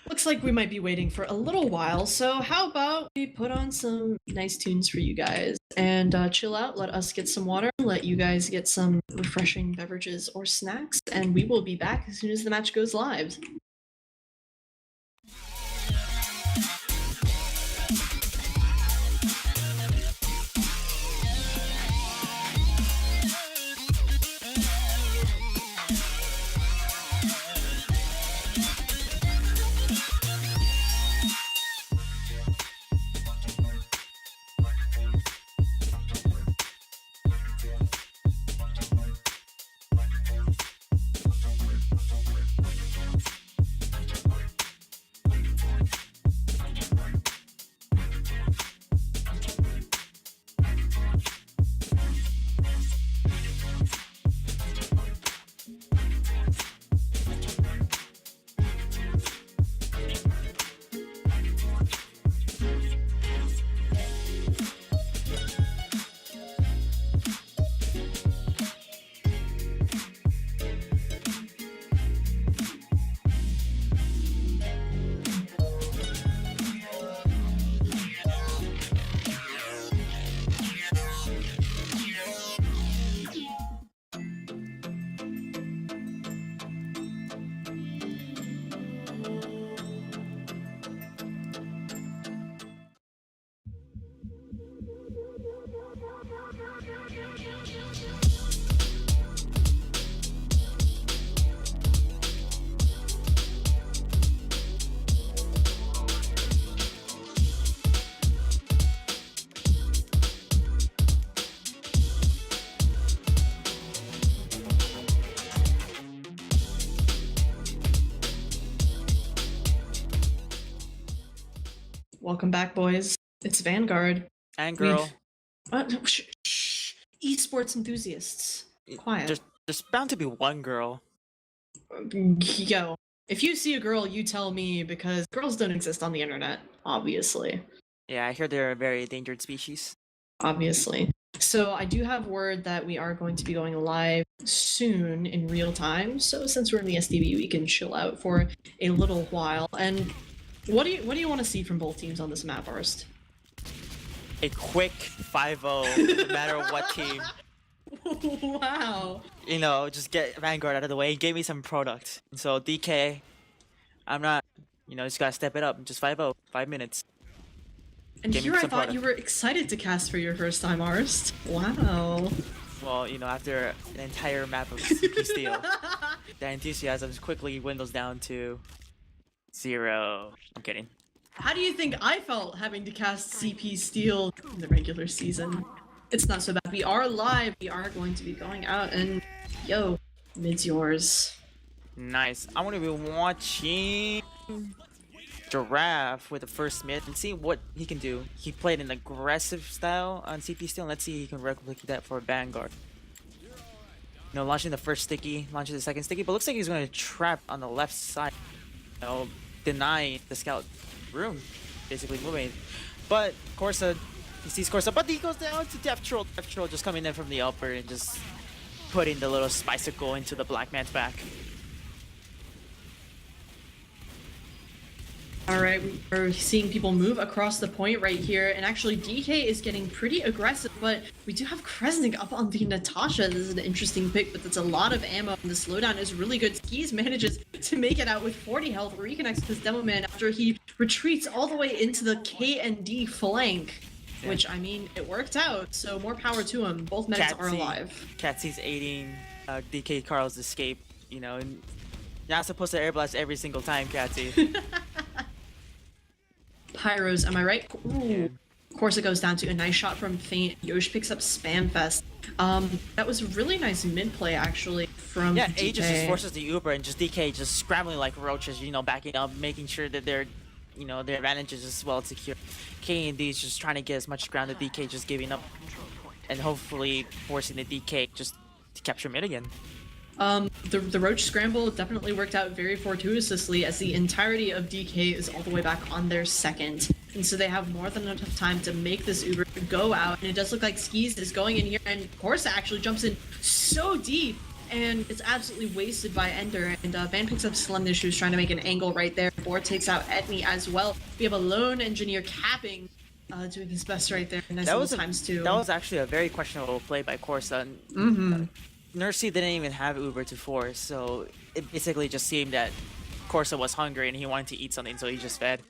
Looks like we might be waiting for a little while, so how about we put on some nice tunes for you guys and chill out, let us get some water, let you guys get some refreshing beverages or snacks, and we will be back as soon as the match goes live. Welcome back, boys. It's Vanguard. And girl. Shh. Esports enthusiasts. Quiet. There's bound to be one girl. Yo, if you see a girl, you tell me, because girls don't exist on the internet, obviously. Yeah, I hear they're a very endangered species. Obviously. So I do have word that we are going to be going live soon in real time. So since we're in the SDB, we can chill out for a little while. And what do you want to see from both teams on this map, Arst? A quick 5-0, no matter what team. Wow. You know, just get Vanguard out of the way and give me some product. And so DK, I'm not, you know, just gotta step it up. Just 5-0, 5 minutes. And Give me here I some thought you product. were excited to cast for your first time, Arst. Wow. Well, you know, after an entire map of CP Steel, that enthusiasm quickly dwindles down to 0. I'm kidding. How do you think I felt having to cast CP Steel in the regular season? It's not so bad. We are live. We are going to be going out, and yo, mid's yours. Nice. I want to be watching Giraffe with the first mid and see what he can do. He played an aggressive style on CP Steel, and let's see if he can replicate that for Vanguard. You know, launching the first sticky, launching the second sticky, but looks like he's going to trap on the left side. You know, denying the scout room, basically moving. But Corsa, he sees Corsa, but he goes down to Death Troll. Death Troll just coming in from the upper and just putting the little spicicle into the black man's back. Alright, we're seeing people move across the point right here, and actually DK is getting pretty aggressive, but we do have Kresnik up on the Natasha. This is an interesting pick, but that's a lot of ammo, and the slowdown is really good. Skis manages to make it out with 40 health, reconnects with Demo Man after he retreats all the way into the K&D flank, which, I mean, it worked out, so more power to him. Both medics are alive. Catsy's aiding DK Carl's escape, you know, and you're not supposed to air blast every single time, Catsy. Pyros, am I right? Ooh. Of course, it goes down to a nice shot from Feint. Yosh picks up Spam Fest. That was a really nice mid play, actually, from Yeah, DK. Aegis just forces the Uber and just DK just scrambling like roaches, you know, backing up, making sure that their advantage is as well secure. K&D is just trying to get as much ground to DK, just giving up, and hopefully forcing the DK just to capture mid again. The Roach Scramble definitely worked out very fortuitously, as the entirety of DK is all the way back on their second. And so they have more than enough time to make this Uber go out. And it does look like Skis is going in here, and Corsa actually jumps in so deep, and it's absolutely wasted by Ender. And Van picks up Slemnish, who's trying to make an angle right there. Boar takes out Etni as well. We have a lone engineer capping, doing his best right there. Nice little times too. That was actually a very questionable play by Corsa. Nursey didn't even have Uber to force, so it basically just seemed that Corsa was hungry and he wanted to eat something, so he just fed.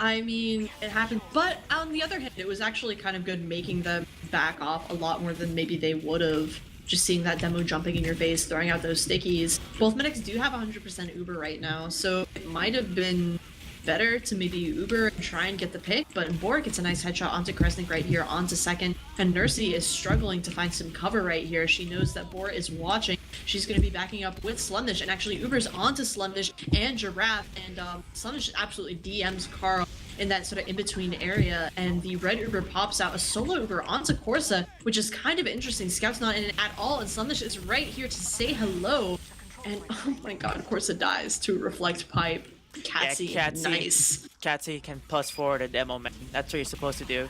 I mean, it happened, but on the other hand, it was actually kind of good making them back off a lot more than maybe they would have. Just seeing that demo jumping in your face, throwing out those stickies. Both medics do have 100% Uber right now, so it might have been better to maybe Uber and try and get the pick, but Boar gets a nice headshot onto Kresnik right here, onto second, and Nursey is struggling to find some cover right here. She knows that Boar is watching. She's going to be backing up with Slemnish, and actually Uber's onto Slemnish and Giraffe, and Slemnish absolutely DMs Carl in that sort of in-between area, and the red Uber pops out a solo Uber onto Corsa, which is kind of interesting. Scout's not in it at all, and Slemnish is right here to say hello, and oh my god, Corsa dies to reflect pipe. Catsy, nice. Catsy can plus forward a demo, man. That's what you're supposed to do.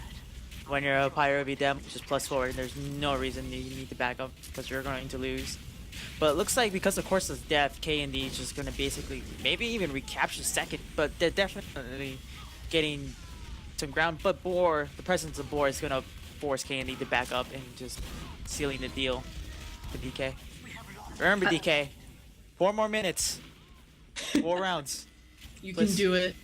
When you're a Pyro V demo, just plus forward. There's no reason you need to back up because you're going to lose. But it looks like because of Corsa's death, K&D is just going to basically maybe even recapture second. But they're definitely getting some ground. But Boar, the presence of Boar is going to force K&D to back up and just sealing the deal to DK. Remember, DK, 4 more minutes, 4 rounds. You can do it.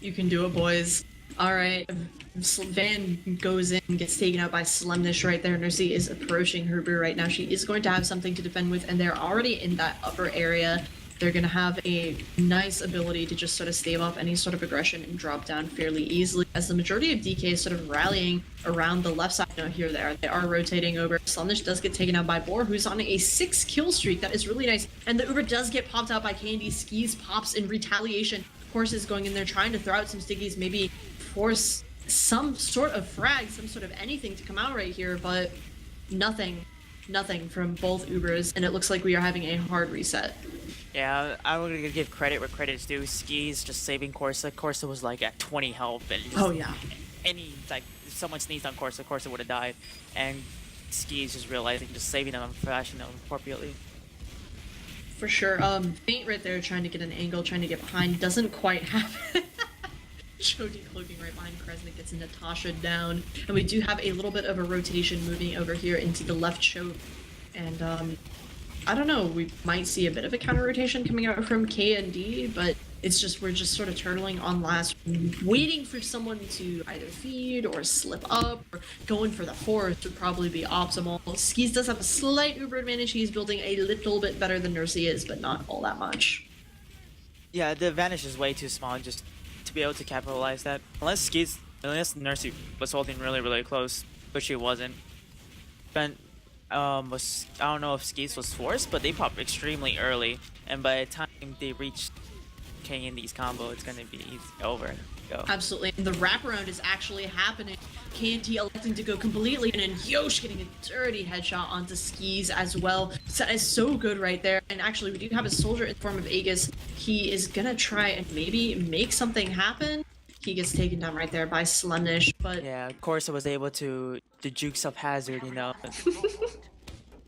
You can do it, boys. Alright, Van goes in, gets taken out by Slemnish right there. Nursey is approaching Herber right now. She is going to have something to defend with, and they're already in that upper area. They're going to have a nice ability to just sort of stave off any sort of aggression and drop down fairly easily, as the majority of DK is sort of rallying around the left side. No, here they are rotating over. Slemnish does get taken out by Boar, who's on a 6 kill streak. That is really nice. And the Uber does get popped out by Candy. Skis pops in retaliation. Of course, is going in there trying to throw out some stickies, maybe force some sort of frag, some sort of anything to come out right here, but nothing. nothing from both Ubers, and it looks like we are having a hard reset. Yeah, I'm gonna give credit where credit's due. Skis just saving Corsa. Corsa was like at 20 health, and just Oh yeah. if someone sneezed on Corsa, Corsa would have died, and Skis just realizing just saving them and flashing them appropriately. For sure. Faint right there trying to get an angle, trying to get behind, doesn't quite have it. Joe decloaking right behind Kresnik, gets Natasha down, and we do have a little bit of a rotation moving over here into the left choke, and I don't know, we might see a bit of a counter rotation coming out from K&D, but it's just, we're just sort of turtling on last, waiting for someone to either feed or slip up, or going for the force would probably be optimal. Skis does have a slight Uber advantage. He's building a little bit better than Nursey is, but not all that much. Yeah, the advantage is way too small just to be able to capitalize that. Unless Nursey was holding really, really close, but she wasn't. But I don't know if Skis was forced, but they popped extremely early, and by the time they reached K&D's combo, it's gonna be over. Go. Absolutely, and the wraparound is actually happening. K&D electing to go completely, and then Yosh getting a dirty headshot onto Skis as well. So that is so good right there. And actually, we do have a soldier in the form of Aegis. He is gonna try and maybe make something happen. He gets taken down right there by Slunish, but Yeah, Corsa was able to juke up Hazard,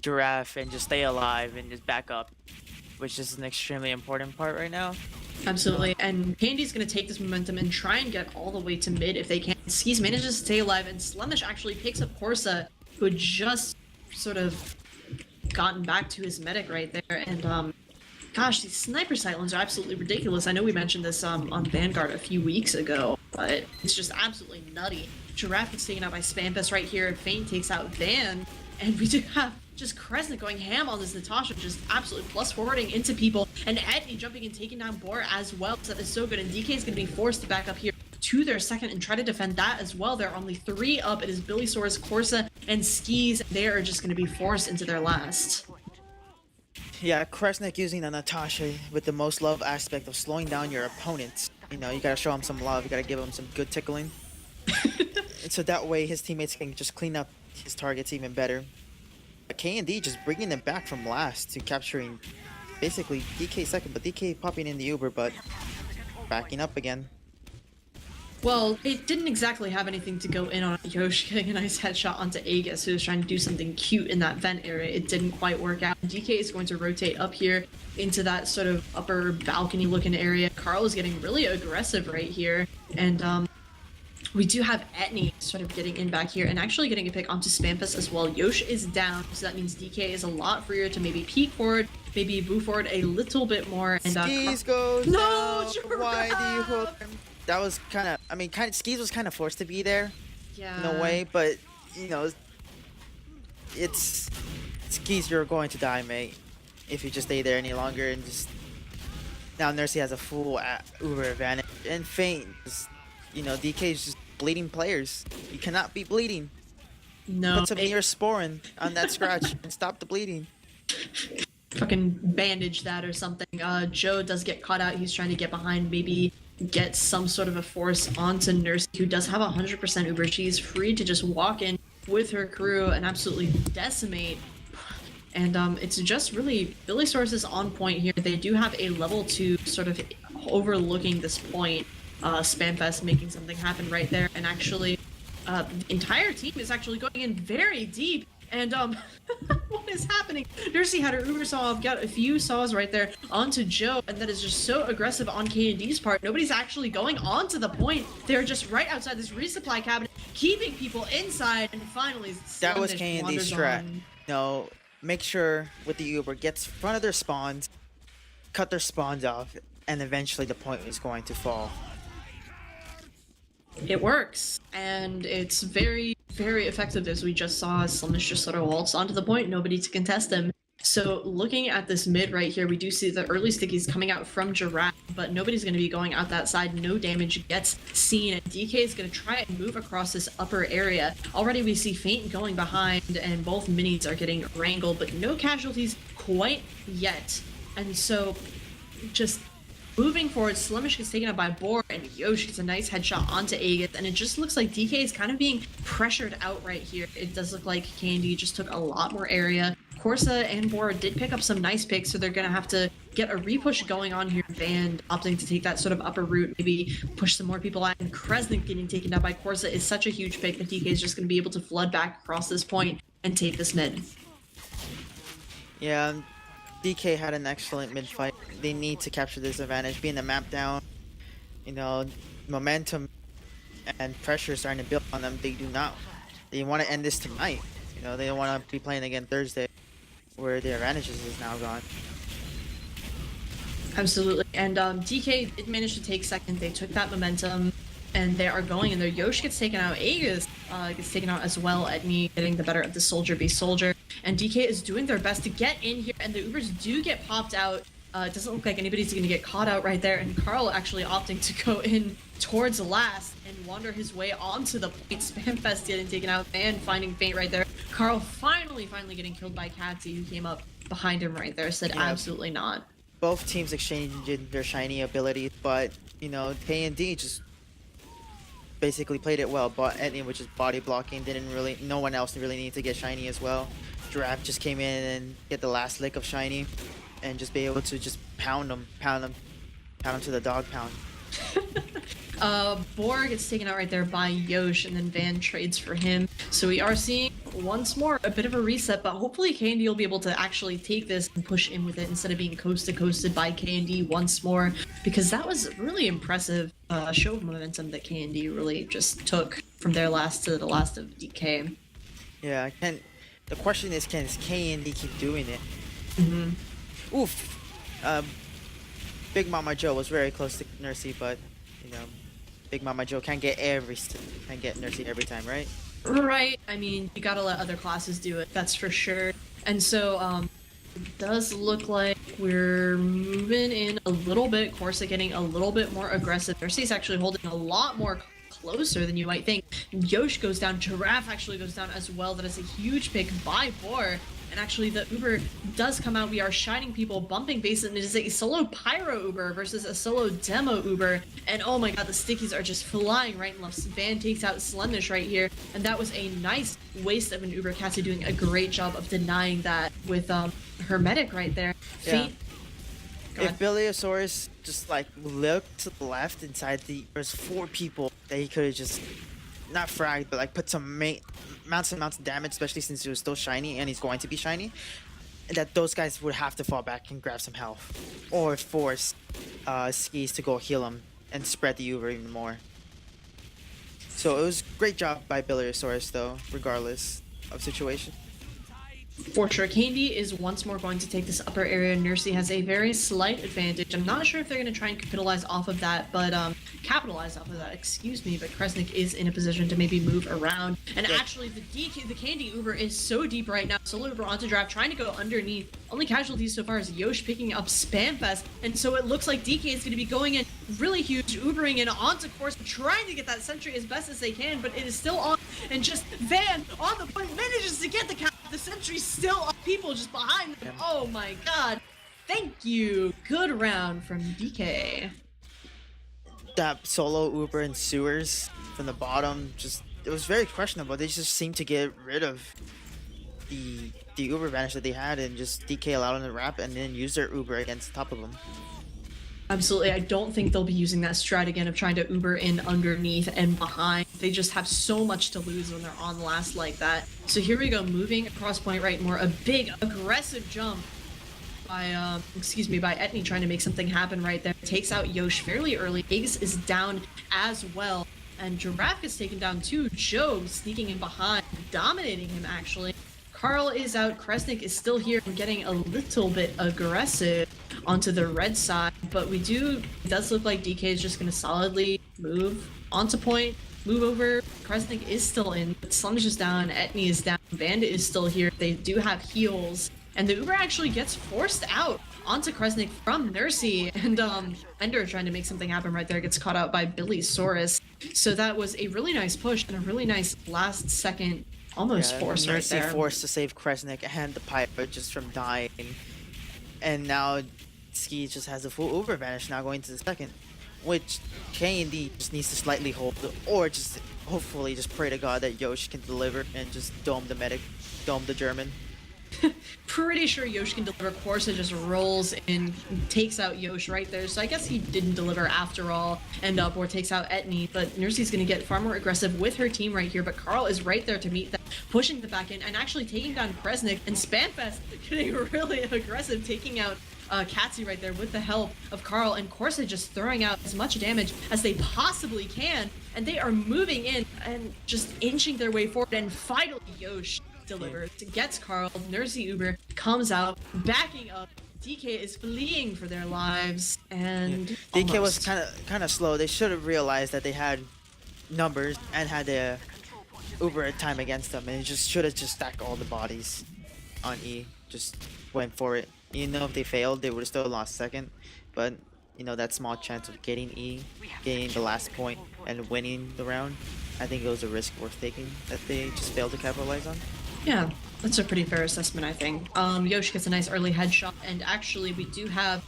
Giraffe, and just stay alive and just back up, which is an extremely important part right now. absolutely. And Candy's gonna take this momentum and try and get all the way to mid if they can. Skis manages to stay alive, and Slunish actually picks up Corsa, who had just sort of gotten back to his medic right there. And gosh, these sniper sightlines are absolutely ridiculous. I know we mentioned this on Vanguard a few weeks ago, but it's just absolutely nutty. Giraffe gets taken out by Spampus right here. Feint takes out Van, and we do have just Kresnik going ham on this Natasha, just absolutely plus forwarding into people, and Edney jumping and taking down Bor as well. So that is so good, and DK is going to be forced to back up here to their second and try to defend that as well. They're only 3 up. It is Billy Soares, Corsa, and Skis. They are just going to be forced into their last. Yeah, Kresnik using the Natasha with the most love aspect of slowing down your opponents. You gotta show him some love, you gotta give him some good tickling. And so that way his teammates can just clean up his targets even better. But K&D just bringing them back from last to capturing basically DK second, but DK popping in the Uber, but backing up again. Well, it didn't exactly have anything to go in on. Yosh getting a nice headshot onto Aegis, who was trying to do something cute in that vent area. It didn't quite work out. DK is going to rotate up here into that sort of upper balcony looking area. Carl is getting really aggressive right here. And we do have Etney sort of getting in back here and actually getting a pick onto Spampus as well. Yosh is down, so that means DK is a lot freer to maybe peek forward, maybe move forward a little bit more. And Skis goes No, down. Why do you hold him? That was kind of, Skis was kind of forced to be there yeah. in a way, but it's Skis, you're going to die, mate, if you just stay there any longer. And just now Nursey has a full Uber advantage, and Feint is, DK is just bleeding players. You cannot be bleeding. No. Put some Neosporin on that scratch and stop the bleeding. Fucking bandage that or something. Joe does get caught out. He's trying to get behind, maybe get some sort of a force onto Nursey, who does have 100% Uber. She's free to just walk in with her crew and absolutely decimate. And it's just really, Billy Soares is on point here. They do have a level 2 sort of overlooking this point. Spamfest making something happen right there. And actually, the entire team is actually going in very deep. And what is happening? Nursey had her Uber saw off, got a few saws right there onto Joe, and that is just so aggressive on K&D's part. Nobody's actually going onto the point. They're just right outside this resupply cabinet, keeping people inside, and finally that was K&D's strat. No, make sure with the Uber gets in front of their spawns, cut their spawns off, and eventually the point is going to fall. It works, and it's very, very effective, as we just saw. Slunish just sort of waltz onto the point, nobody to contest him. So looking at this mid right here, we do see the early stickies coming out from Giraffe, but nobody's going to be going out that side. No damage gets seen, and DK is going to try and move across this upper area. Already we see Feint going behind, and both minis are getting wrangled, but no casualties quite yet. And so just moving forward, Slimish gets taken up by Boar, and Yosh gets a nice headshot onto Aegis, and it just looks like DK is kind of being pressured out right here. It does look like Candy just took a lot more area. Corsa and Boar did pick up some nice picks, so they're going to have to get a repush going on here. Van opting to take that sort of upper route, maybe push some more people out, and Kresnik getting taken down by Corsa is such a huge pick that DK is just going to be able to flood back across this point and take this mid. Yeah, DK had an excellent mid fight. They need to capture this advantage, being the map down. You know, momentum and pressure starting to build on them. They do not. They want to end this tonight. You know, they don't want to be playing again Thursday, where their advantages is now gone. Absolutely. And DK did manage to take second. They took that momentum, and they are going in there. Yosh gets taken out. Aegis gets taken out as well. Etney getting the better of the soldier-based soldier. And DK is doing their best to get in here, and the Ubers do get popped out. It doesn't look like anybody's going to get caught out right there, and Carl actually opting to go in towards last and wander his way onto the point. Spamfest getting taken out and finding Feint right there. Carl finally getting killed by Katsy, who came up behind him right there, said absolutely not. Both teams exchanging their shiny abilities, but, you know, K&D just basically played it well. But Etney, which is body blocking, no one else really needed to get shiny as well. Giraffe just came in and get the last lick of shiny and just be able to just pound them to the dog pound. Boar gets taken out right there by Yosh, and then Van trades for him. So we are seeing once more a bit of a reset, but hopefully K&D will be able to actually take this and push in with it instead of being coasted by K&D once more, because that was a really impressive show of momentum that K&D really just took from their last to the last of DK. Yeah, the question is, can K&D keep doing it? Mm-hmm. Oof. Big Mama Joe was very close to Nursey, but, you know, Big Mama Joe can't get Nursey every time, right? Right. I mean, you gotta let other classes do it, that's for sure. And so, it does look like we're moving in a little bit. Corsa getting a little bit more aggressive. Nursey's actually holding a lot more closer than you might think. Yosh goes down. Giraffe actually goes down as well. That is a huge pick by Boar. And actually, the Uber does come out. We are shining people, bumping base, and it is a solo Pyro Uber versus a solo Demo Uber. And oh my god, the stickies are just flying right and left. Van takes out Slemish right here, and that was a nice waste of an Uber. Cassie doing a great job of denying that with her medic right there. Yeah. If Biliosaurus just like looked to the left inside there's 4 people that he could have just not fragged, but like put some amounts of damage, especially since he was still shiny and he's going to be shiny, that those guys would have to fall back and grab some health or force Skis to go heal him and spread the Uber even more. So it was a great job by Biliosaurus though, regardless of situation. For sure, Candy is once more going to take this upper area. Nursey has a very slight advantage. I'm not sure if they're going to try and capitalize off of that, but excuse me, but Kresnik is in a position to maybe move around. And actually, the Candy Uber is so deep right now. Solo Uber onto draft, trying to go underneath. Only casualties so far is Yosh picking up Spamfest, and so it looks like DK is going to be going in really huge, Ubering in onto course, trying to get that sentry as best as they can, but it is still on, and just Van on the point manages to get the cap. The sentry's still on people just behind them. Oh my god. Thank you. Good round from DK. That solo Uber and sewers from the bottom, it was very questionable. They just seemed to get rid of the Uber advantage that they had, and just DK allowed them to wrap and then use their Uber against the top of them. Absolutely. I don't think they'll be using that strat again of trying to Uber in underneath and behind. They just have so much to lose when they're on last like that. So here we go, moving across point right more. A big aggressive jump by Etney trying to make something happen right there. Takes out Yosh fairly early. Aegis is down as well. And Giraffe is taken down too. Joe sneaking in behind, dominating him actually. Carl is out. Kresnik is still here and getting a little bit aggressive onto the red side, but it does look like DK is just going to solidly move onto point, move over. Kresnik is still in, but Slum's just down, Etney is down, Bandit is still here. They do have heals, and the Uber actually gets forced out onto Kresnik from Nursey, and Ender trying to make something happen right there, gets caught out by Biliosaurus. So that was a really nice push and a really nice last second almost force right there. Nursey forced to save Kresnik and the Piper just from dying, and now Ski just has a full Uber advantage now going to the second, which K&D just needs to slightly hold, or just hopefully just pray to God that Yosh can deliver and just dome the medic, dome the German. Pretty sure Yosh can deliver. Corsa just rolls in, takes out Yosh right there. So I guess he didn't deliver after all, or takes out Etni. But Nursey's going to get far more aggressive with her team right here. But Carl is right there to meet them, pushing the back end and actually taking down Kresnik. And Spanfest getting really aggressive, taking out Katsi right there with the help of Carl, and Corsa just throwing out as much damage as they possibly can. And they are moving in and just inching their way forward. And finally, Yosh delivers, gets Carl. Nursey Uber comes out, backing up. DK is fleeing for their lives, and DK was kind of slow. They should have realized that they had numbers and had the Uber time against them, and just should have just stacked all the bodies on E. Just went for it. You know, if they failed, they would have still lost second, but you know, that small chance of getting E, getting the last point, and winning the round, I think it was a risk worth taking that they just failed to capitalize on. Yeah, that's a pretty fair assessment, I think. Yosh gets a nice early headshot, and actually we do have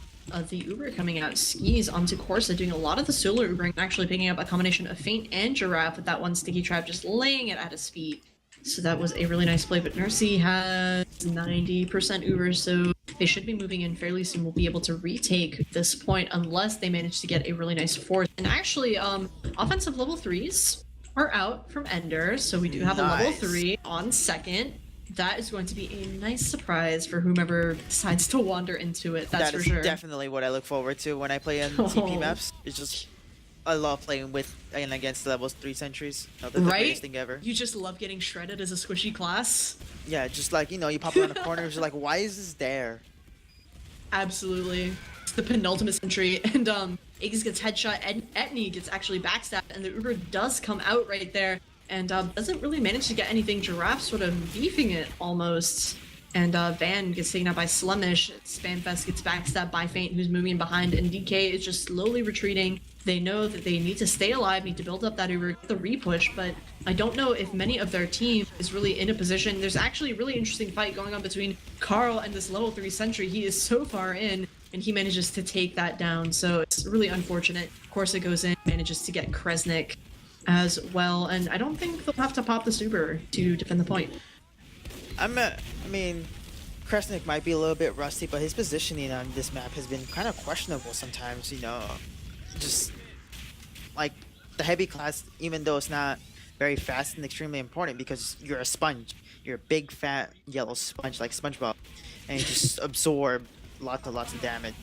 the Uber coming out. Skis onto Corsa, doing a lot of the solo Ubering, actually picking up a combination of Feint and Giraffe with that one sticky trap, just laying it at his feet. So that was a really nice play, but Nursey has 90% Uber, so they should be moving in fairly soon. We'll be able to retake this point unless they manage to get a really nice fourth. And actually, offensive level 3s are out from Ender, so we do have a level 3 on second. That is going to be a nice surprise for whomever decides to wander into it, that's for sure. That is definitely what I look forward to when I play in TP maps. It's just, I love playing with and against levels 3 sentries. You know, the greatest thing ever. You just love getting shredded as a squishy class? Yeah, just like, you know, you pop around the corner, it's just like, why is this there? Absolutely. It's the penultimate sentry, and Aegis gets headshot, Etni gets actually backstabbed, and the Uber does come out right there, and doesn't really manage to get anything. Giraffe sort of beefing it almost, and Van gets taken out by Slummish. Spamfest gets backstabbed by Feint, who's moving behind, and DK is just slowly retreating. They know that they need to stay alive, need to build up that Uber, get the repush, but I don't know if many of their team is really in a position. There's actually a really interesting fight going on between Carl and this level 3 sentry. He is so far in, and he manages to take that down, so it's really unfortunate. Corsa goes in, manages to get Kresnik as well, and I don't think they'll have to pop this Uber to defend the point. I mean, Kresnik might be a little bit rusty, but his positioning on this map has been kind of questionable sometimes, you know. Just like the heavy class, even though it's not very fast and extremely important because you're a sponge. You're a big fat yellow sponge like SpongeBob, and you just absorb lots of damage.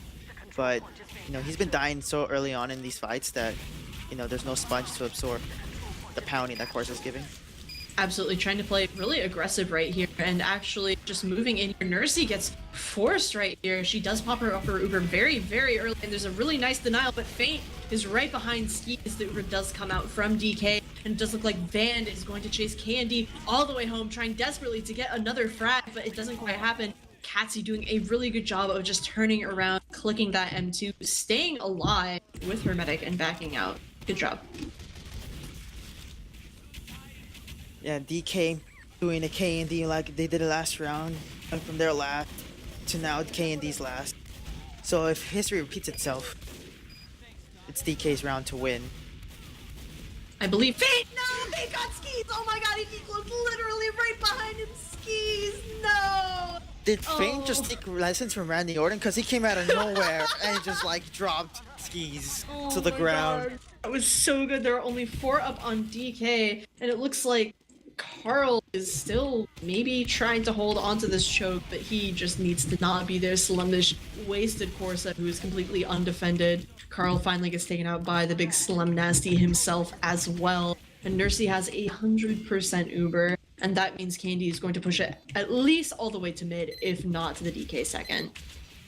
But you know, he's been dying so early on in these fights that, you know, there's no sponge to absorb the pounding that Corsa's giving. Absolutely, trying to play really aggressive right here, and actually just moving in here. Nursey gets forced right here. She does pop her upper Uber very, very early, and there's a really nice denial, but Feint is right behind Ski as the Uber does come out from DK, and it does look like Van is going to chase Candy all the way home, trying desperately to get another frag, but it doesn't quite happen. Katsi doing a really good job of just turning around, clicking that M2, staying alive with her medic, and backing out. Good job. Yeah, DK doing a K&D like they did last round, and from their last to now K&D's last. So if history repeats itself, it's DK's round to win. I believe Feint! No! Feint got Skis! Oh my god, he decloaked literally right behind him! Skis! No! Did Feint just take lessons from Randy Orton? Because he came out of nowhere and just like dropped Skis to the ground. God. That was so good. There are only 4 up on DK, and it looks like Carl is still maybe trying to hold onto this choke, but he just needs to not be there. Slummish wasted Corsa, who is completely undefended. Carl finally gets taken out by the big Slum Nasty himself as well. And Nursey has 100% Uber, and that means Candy is going to push it at least all the way to mid, if not to the DK second.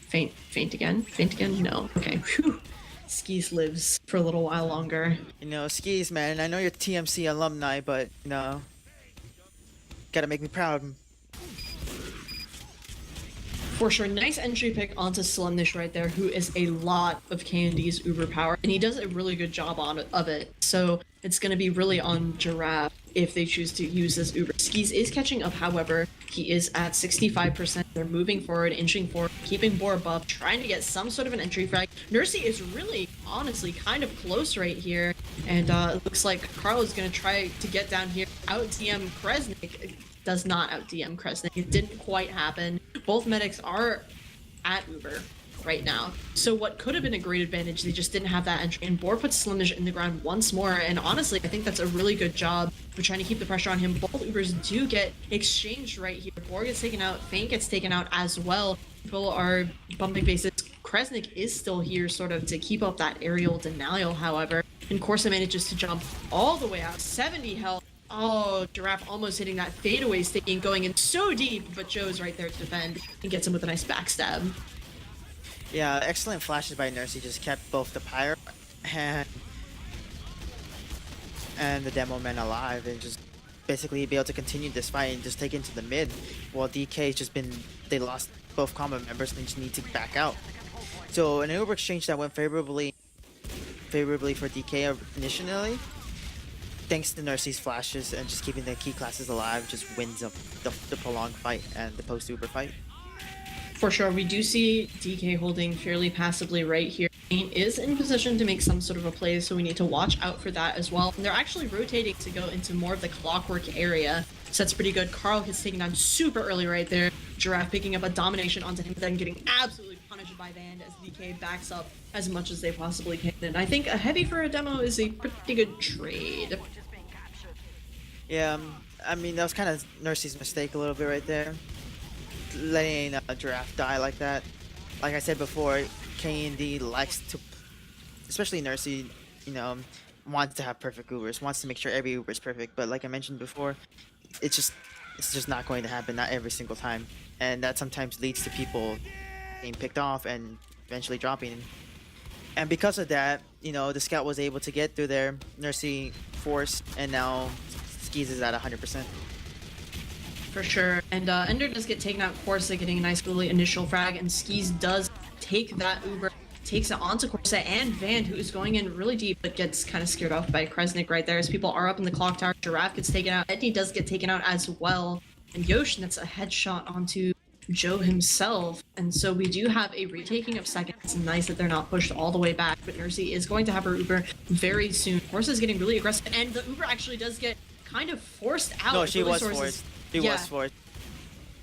Feint again? Feint again? No. Okay. Whew. Skis lives for a little while longer. You know, Skis, man, I know you're TMC alumni, but, you know, gotta make me proud. For sure, nice entry pick onto Slumnish right there, who is a lot of Candy's Uber power, and he does a really good job of it. So it's going to be really on Giraffe if they choose to use this Uber. Skis is catching up, however. He is at 65%. They're moving forward, inching forward, keeping Boar buff, trying to get some sort of an entry frag. Nursey is really, honestly, kind of close right here. And it looks like Carl is going to try to get down here. Out DM Kresnik. Does not out DM Kresnik. It didn't quite happen. Both medics are at Uber right now. So what could have been a great advantage, they just didn't have that entry. And Boar puts Slimish in the ground once more. And honestly, I think that's a really good job for trying to keep the pressure on him. Both Ubers do get exchanged right here. Boar gets taken out, Feint gets taken out as well. People are bumping faces. Kresnik is still here sort of to keep up that aerial denial, however. And Corsa manages to jump all the way out, 70 health. Oh, Giraffe almost hitting that fadeaway staking, going in so deep, but Joe's right there to defend and gets him with a nice backstab. Yeah, excellent flashes by Nursey. Just kept both the Pyro and the Demo Men alive, and just basically be able to continue this fight and just take it into the mid. While DK just been, they lost both combo members and they just need to back out. So an Uber exchange that went favorably for DK initially, thanks to Nursey's flashes and just keeping the key classes alive, just wins up the prolonged fight and the post-Uber fight. For sure, we do see DK holding fairly passively right here. Feint is in position to make some sort of a play, so we need to watch out for that as well. And they're actually rotating to go into more of the clockwork area, so that's pretty good. Carl gets taken down super early right there. Giraffe picking up a domination onto him, then getting absolutely punished by Van as DK backs up as much as they possibly can. And I think a heavy for a demo is a pretty good trade. Yeah, I mean, that was kind of Nursey's mistake a little bit right there. Letting Giraffe die like that. Like I said before, K&D likes to, especially Nursey, you know, wants to have perfect Ubers, wants to make sure every Uber is perfect. But like I mentioned before, it's just not going to happen, not every single time. And that sometimes leads to people being picked off and eventually dropping. And because of that, you know, the scout was able to get through there. Nursey forced, and now Skis is at 100%. For sure. And Ender does get taken out, Corsa getting a nice early initial frag, and Skis does take that Uber, takes it onto Corsa and Van, who is going in really deep, but gets kind of scared off by Kresnik right there as people are up in the clock tower. Giraffe gets taken out. Edney does get taken out as well. And Yosh nets a headshot onto Joe himself. And so we do have a retaking of second. It's nice that they're not pushed all the way back, but Nursey is going to have her Uber very soon. Corsa is getting really aggressive, and the Uber actually does get kind of forced out. No, she was forced. He was forced.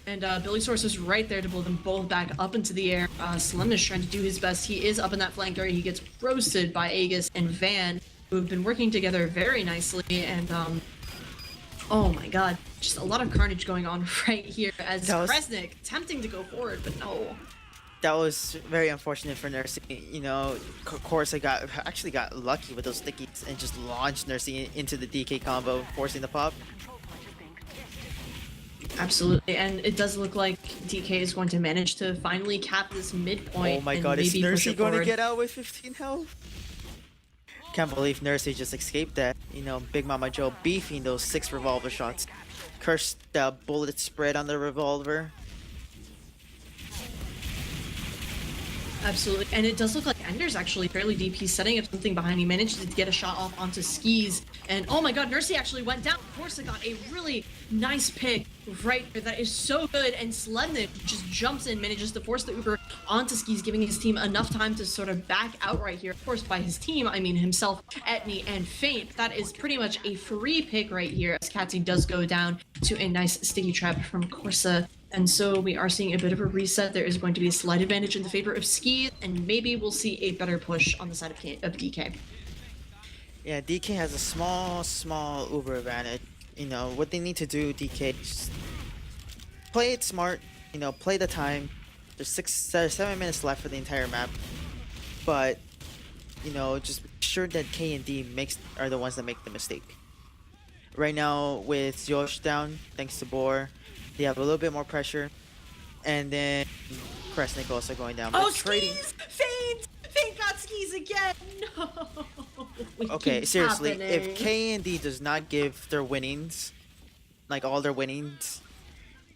And Billy Source is right there to blow them both back up into the air. Slim is trying to do his best. He is up in that flank area. He gets roasted by Aegis and Van, who have been working together very nicely. And oh my god, just a lot of carnage going on right here as Kresnik tempting to go forward, but no. That was very unfortunate for Nursey. You know, Corsa actually got lucky with those stickies and just launched Nursey into the DK combo, forcing the pop. Absolutely, and it does look like DK is going to manage to finally cap this midpoint. Oh my god, is Nursey going to get out with 15 health? Can't believe Nursey just escaped that. You know, Big Mama Joe beefing those 6 revolver shots. Cursed bullet spread on the revolver. Absolutely, and it does look like Ender's actually fairly deep. He's setting up something behind. He managed to get a shot off onto Skis, and oh my god, Nursey actually went down. Corsa got a really nice pick right there. That is so good, and Slednik just jumps in, manages to force the Uber onto Skis, giving his team enough time to sort of back out right here. Of course, by his team, I mean himself, Etney, and Feint. That is pretty much a free pick right here, as Katsy does go down to a nice sticky trap from Corsa. And so we are seeing a bit of a reset. There is going to be a slight advantage in the favor of Skis, and maybe we'll see a better push on the side of DK. Yeah, DK has a small Uber advantage. You know, what they need to do, DK, just play it smart, you know, play the time. There's 7 minutes left for the entire map. But, you know, just make sure that K and D are the ones that make the mistake. Right now, with Yosh down, thanks to Boar, they have a little bit more pressure, and then Kresnik also going down. Oh, Skis! Feint got Skis again! No! Okay, seriously, if K&D does not give their winnings, like all their winnings,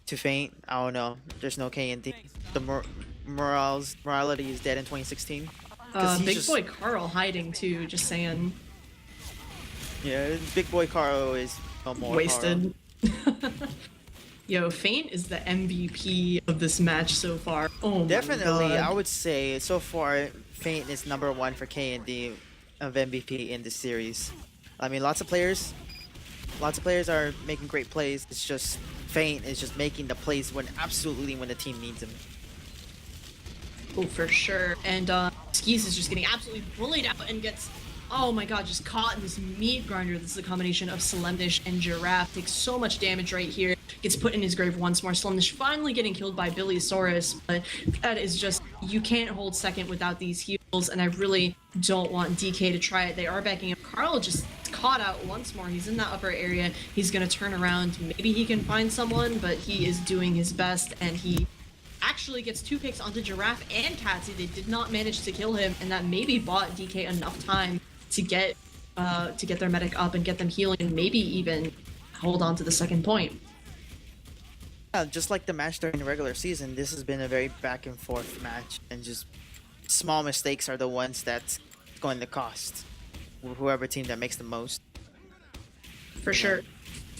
to Feint, I don't know. There's no K&D. The morality is dead in 2016. Big boy Carl hiding too, just saying. Yeah, Big boy Carl is no more wasted. Yo, Feint is the MVP of this match so far. Oh my Definitely, God. I would say so far, Feint is #1 for KND of MVP in this series. I mean, lots of players are making great plays. It's just Feint is just making the plays when the team needs him. Oh, for sure. And Skis is just getting absolutely bullied out and gets, oh my God, just caught in this meat grinder. This is a combination of Solemnish and Giraffe. Takes so much damage right here. Gets put in his grave once more. Solemnish finally getting killed by Billy Saurus, but that is just, you can't hold second without these heals, and I really don't want DK to try it. They are backing up. Carl just caught out once more. He's in that upper area. He's gonna turn around. Maybe he can find someone, but he is doing his best, and he actually gets 2 picks onto Giraffe and Tatsy. They did not manage to kill him, and that maybe bought DK enough time to get their medic up and get them healing, and maybe even hold on to the second point. Yeah, just like the match during the regular season, this has been a very back and forth match, and just small mistakes are the ones that's going to cost whoever team that makes the most. For sure.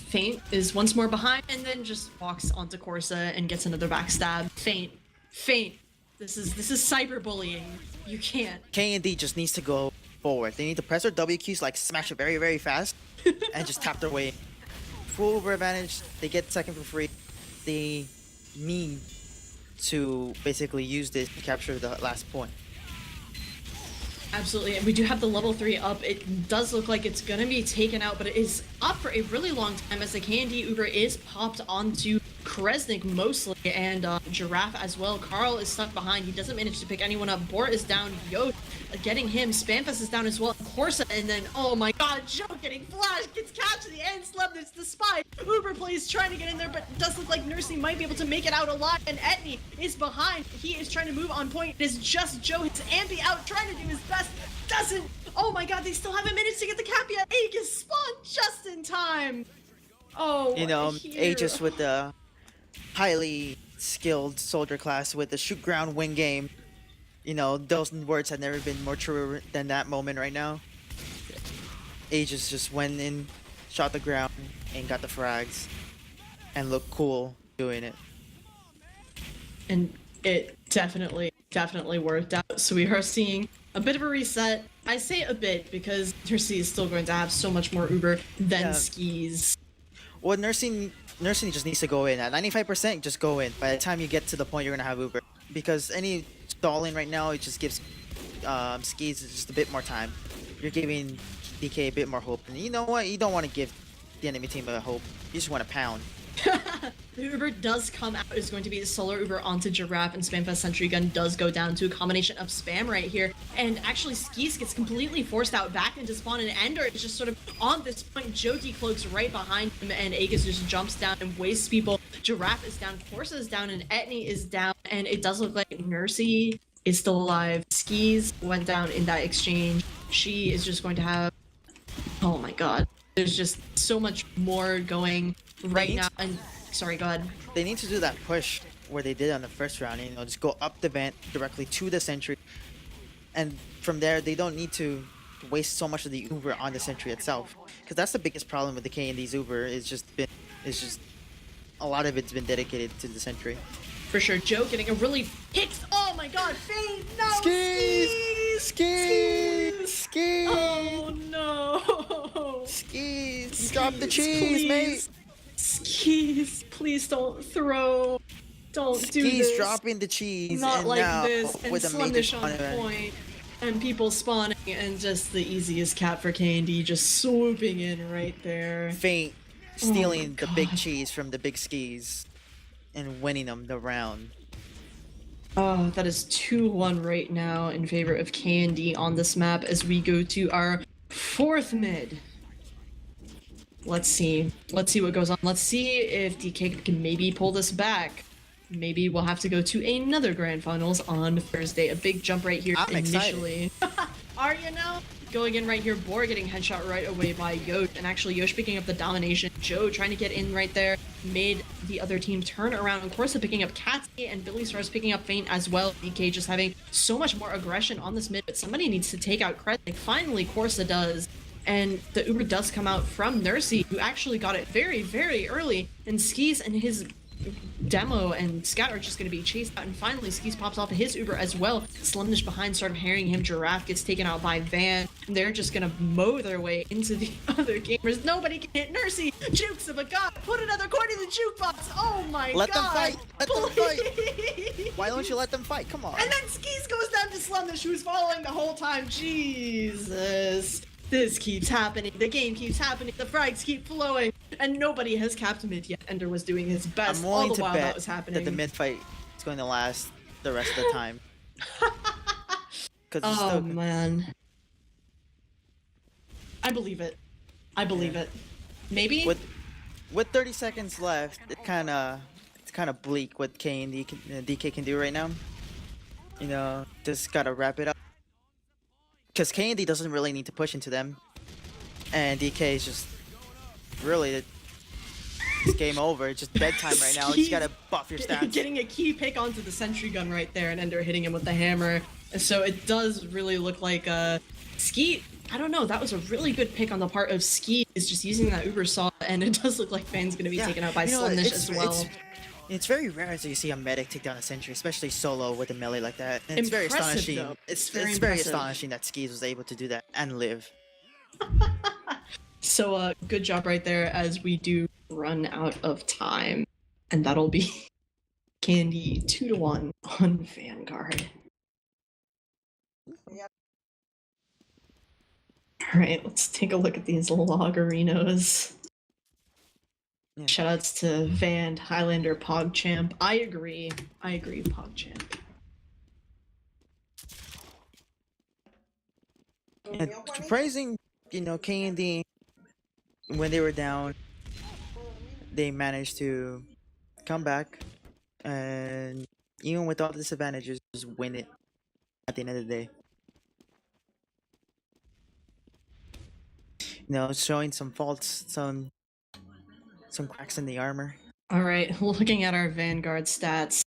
Feint is once more behind and then just walks onto Corsa and gets another backstab. Feint. This is cyberbullying. You can't. KND just needs to go forward. They need to press their W keys, like smash it very, very fast, and just tap their way. Full Uber advantage. They get second for free. They need to basically use this to capture the last point. Absolutely, and we do have the level 3 up. It does look like it's gonna be taken out, but it is up for a really long time as the KND Uber is popped onto Kresnik mostly, and Giraffe as well. Carl is stuck behind. He doesn't manage to pick anyone up. Bort is down. Yo getting him. Spamfest is down as well. Corsa, and then, oh my God, Joe getting flashed. Gets captured the end. Slebnitz the spy. Uber plays trying to get in there, but it does look like Nursey might be able to make it out alive, and Etney is behind. He is trying to move on point. It is just Joe. His Ampy out, trying to do his best. Doesn't. Oh my God, they still haven't managed to get the cap yet. Aegis spawned just in time. Oh, You know, here. Aegis with the highly skilled soldier class with the shoot ground win game. You know, those words have never been more true than that moment right now. Aegis just went in, shot the ground, and got the frags, and looked cool doing it. And it definitely worked out. So we are seeing a bit of a reset. I say a bit because Nursey is still going to have so much more Uber than Yeah. Skis. Well, nursing just needs to go in at 95%. Just go in. By the time you get to the point, you're gonna have Uber, because any stalling right now, it just gives Skis just a bit more time. You're giving DK a bit more hope, and you know what? You don't want to give the enemy team a hope. You just want to pound. The Uber does come out. Is going to be the solar Uber onto Giraffe, and Spamfest Sentry Gun does go down to a combination of spam right here. And actually, Skis gets completely forced out back into spawn, and Ender is just sort of on this point. Jokey cloaks right behind him, and Aegis just jumps down and wastes people. Giraffe is down, Forza is down, and Etney is down. And it does look like Nursey is still alive. Skis went down in that exchange. She is just going to have. Oh my God. There's just so much more going right now. And sorry, go ahead. They need to do that push where they did on the first round. You know, just go up the vent directly to the sentry, and from there they don't need to waste so much of the Uber on the sentry itself. Because that's the biggest problem with the KND's Uber. It's just a lot of it's been dedicated to the sentry. For sure, Joe getting a really hits. Oh my God, Fade! No! Skis! Oh no! Skis! Drop the cheese, please. mate! Skis, please don't throw. Don't do this. Skis dropping the cheese. Not and like now this. And with a major Slundish on spawner. point. And people spawning, and just the easiest cap for KND just swooping in right there. Feint stealing Oh my the big God. cheese from the big skis and winning them the round. Oh, that is 2-1 right now in favor of KND on this map as we go to our 4th mid. Let's see. Let's see what goes on. Let's see if DK can maybe pull this back. Maybe we'll have to go to another grand finals on Thursday. A big jump right here I'm initially. Are you now? Going in right here, Bor getting headshot right away by Yosh, and actually Yosh picking up the domination. Joe trying to get in right there, made the other team turn around. And Corsa picking up Katsy, and Billy Stars picking up Feint as well. DK just having so much more aggression on this mid, but somebody needs to take out Kresnik. Finally, Corsa does. and the Uber does come out from Nursey, who actually got it very, very early, and Skis and his Demo and Scout are just going to be chased out, and finally Skis pops off of his Uber as well. Slumdish behind started harrying him. Giraffe gets taken out by Van, and they're just going to mow their way into the other gamers. Nobody can hit Nursey. Jukes of a god, put another coin in the jukebox. Oh my god. Let them fight. Let them fight. Why don't you let them fight? Come on. And then Skis goes down to Slumdish, who's following the whole time. Jesus. This keeps happening. The game keeps happening. The frags keep flowing. And nobody has capped mid yet. Ender was doing his best I'm all willing the to while bet that was happening. that the mid fight is going to last the rest of the time. Oh man. I believe it. I believe it. Maybe? With 30 seconds left, it's kind of bleak what DK can do right now. You know, just gotta wrap it up. Because K&D doesn't really need to push into them, and DK is just really it's game over. It's just bedtime right now. You just gotta buff your stats. Getting a key pick onto the sentry gun right there, and Ender hitting him with the hammer. And so it does really look like Skeet. I don't know. That was a really good pick on the part of Skeet. Is just using that Uber saw, and it does look like Van's gonna be taken out by Slumdish as well. It's very rare to see a medic take down a sentry, especially solo with a melee like that. And it's very astonishing. Though. It's very astonishing that Skis was able to do that and live. So good job right there, as we do run out of time, and that'll be Candy 2-1 on Vanguard. All right, let's take a look at these logarinos. Yeah. Shoutouts to Van, Highlander, PogChamp. I agree, PogChamp. And surprising, you know, K&D, when they were down, they managed to come back, and even with all the disadvantages, just win it at the end of the day. You know, showing some faults, some cracks in the armor. All right, looking at our Vanguard stats,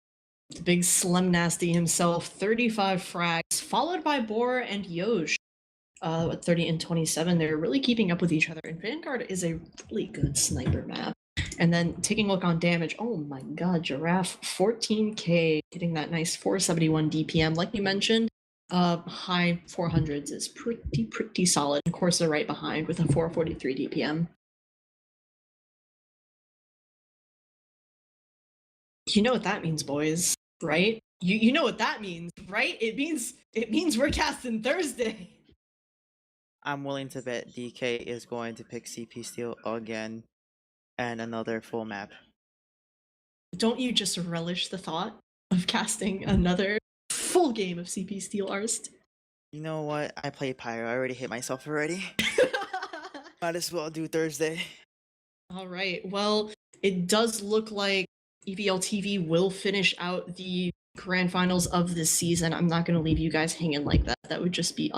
the big Slim Nasty himself, 35 frags, followed by Boar and Yosh. At 30 and 27, they're really keeping up with each other, and Vanguard is a really good sniper map. And then taking a look on damage, oh my god, Giraffe, 14k, hitting that nice 471 DPM. Like you mentioned, high 400s is pretty solid. Of course, they're right behind with a 443 DPM. You know what that means, boys, right? You know what that means, right? It means we're casting Thursday. I'm willing to bet DK is going to pick CP Steel again and another full map. Don't you just relish the thought of casting another full game of CP Steel Arst? You know what? I play Pyro. I already hit myself already. Might as well do Thursday. All right. Well, it does look like EVL TV will finish out the grand finals of this season. I'm not going to leave you guys hanging like that. That would just be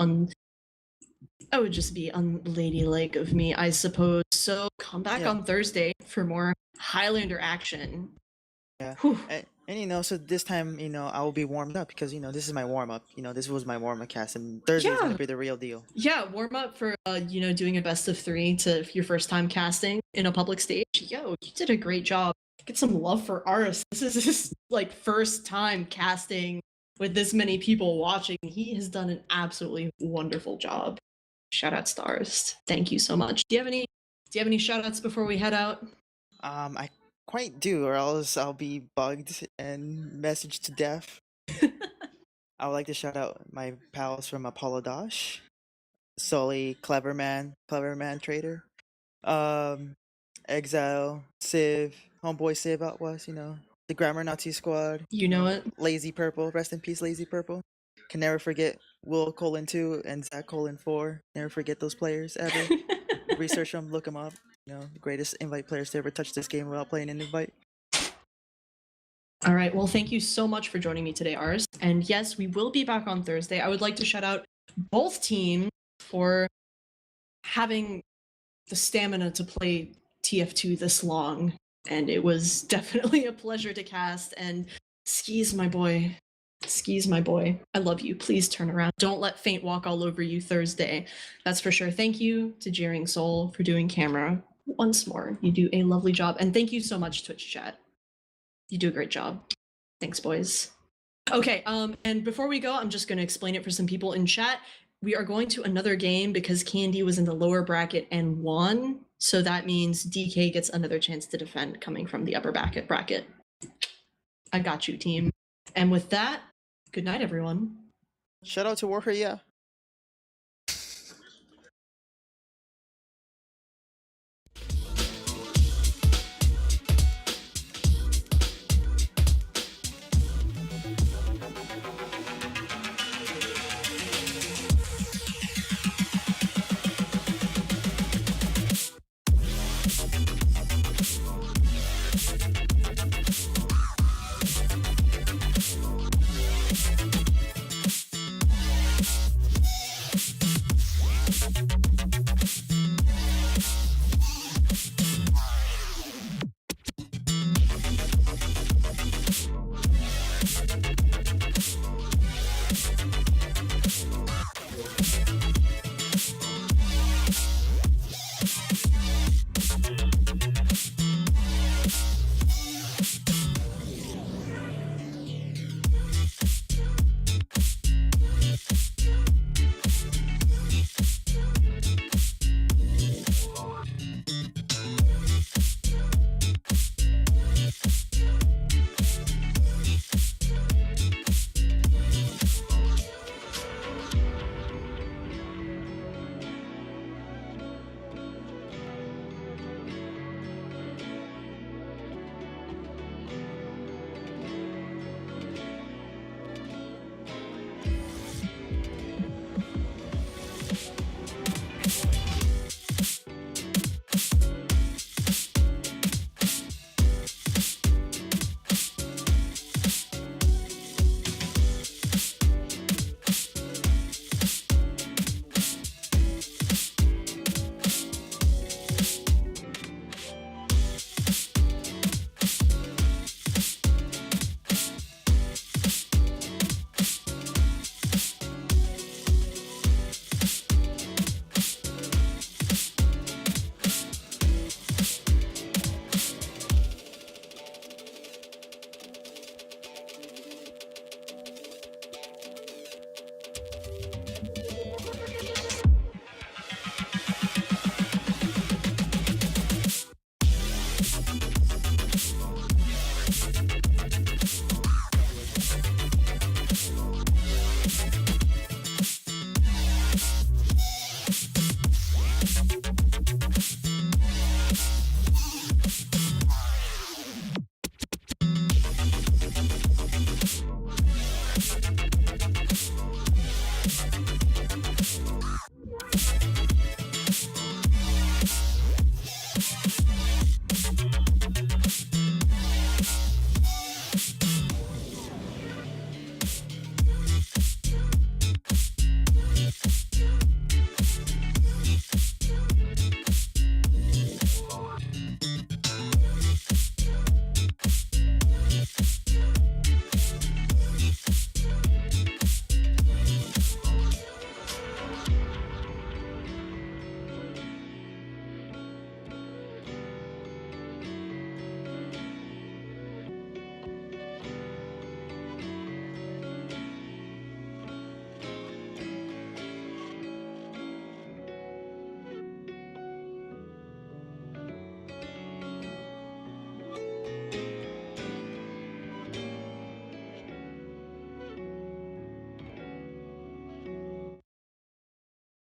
unladylike of me, I suppose. So come back on Thursday for more Highlander action. Yeah. And you know, so this time, you know, I will be warmed up because, you know, this is my warm up. You know, this was my warm up cast, and Thursday is going to be the real deal. Yeah, warm up for, you know, doing a best of 3 to your first time casting in a public stage. Yo, you did a great job. Get some love for Aris. This is his, like, first time casting with this many people watching. He has done an absolutely wonderful job. Shout out to Aris. Thank you so much. Do you have any shout outs before we head out? I quite do, or else I'll be bugged and messaged to death. I would like to shout out my pals from Apollo Dosh, Sully, Clever Man Trader, Exile, Civ, Homeboy Civ Atwas, you know, the Grammar Nazi Squad. You know it. Lazy Purple, rest in peace, Lazy Purple. Can never forget Will Colon 2 and Zach Colon 4. Never forget those players ever. Research them, look them up. You know, the greatest invite players to ever touch this game without playing an invite. All right. Well, thank you so much for joining me today, Ars. And yes, we will be back on Thursday. I would like to shout out both teams for having the stamina to play TF2 this long. And it was definitely a pleasure to cast. And Skis, my boy, Skis, my boy. I love you. Please turn around. Don't let Faint walk all over you Thursday. That's for sure. Thank you to Jeeringsole for doing camera once more. You do a lovely job. And thank you so much, Twitch chat. You do a great job. Thanks, boys. Okay, and before we go, I'm just going to explain it for some people in chat. We are going to another game because Candy was in the lower bracket and won. So that means DK gets another chance to defend coming from the upper bracket. I got you, team. And with that, good night, everyone. Shout out to Warrior.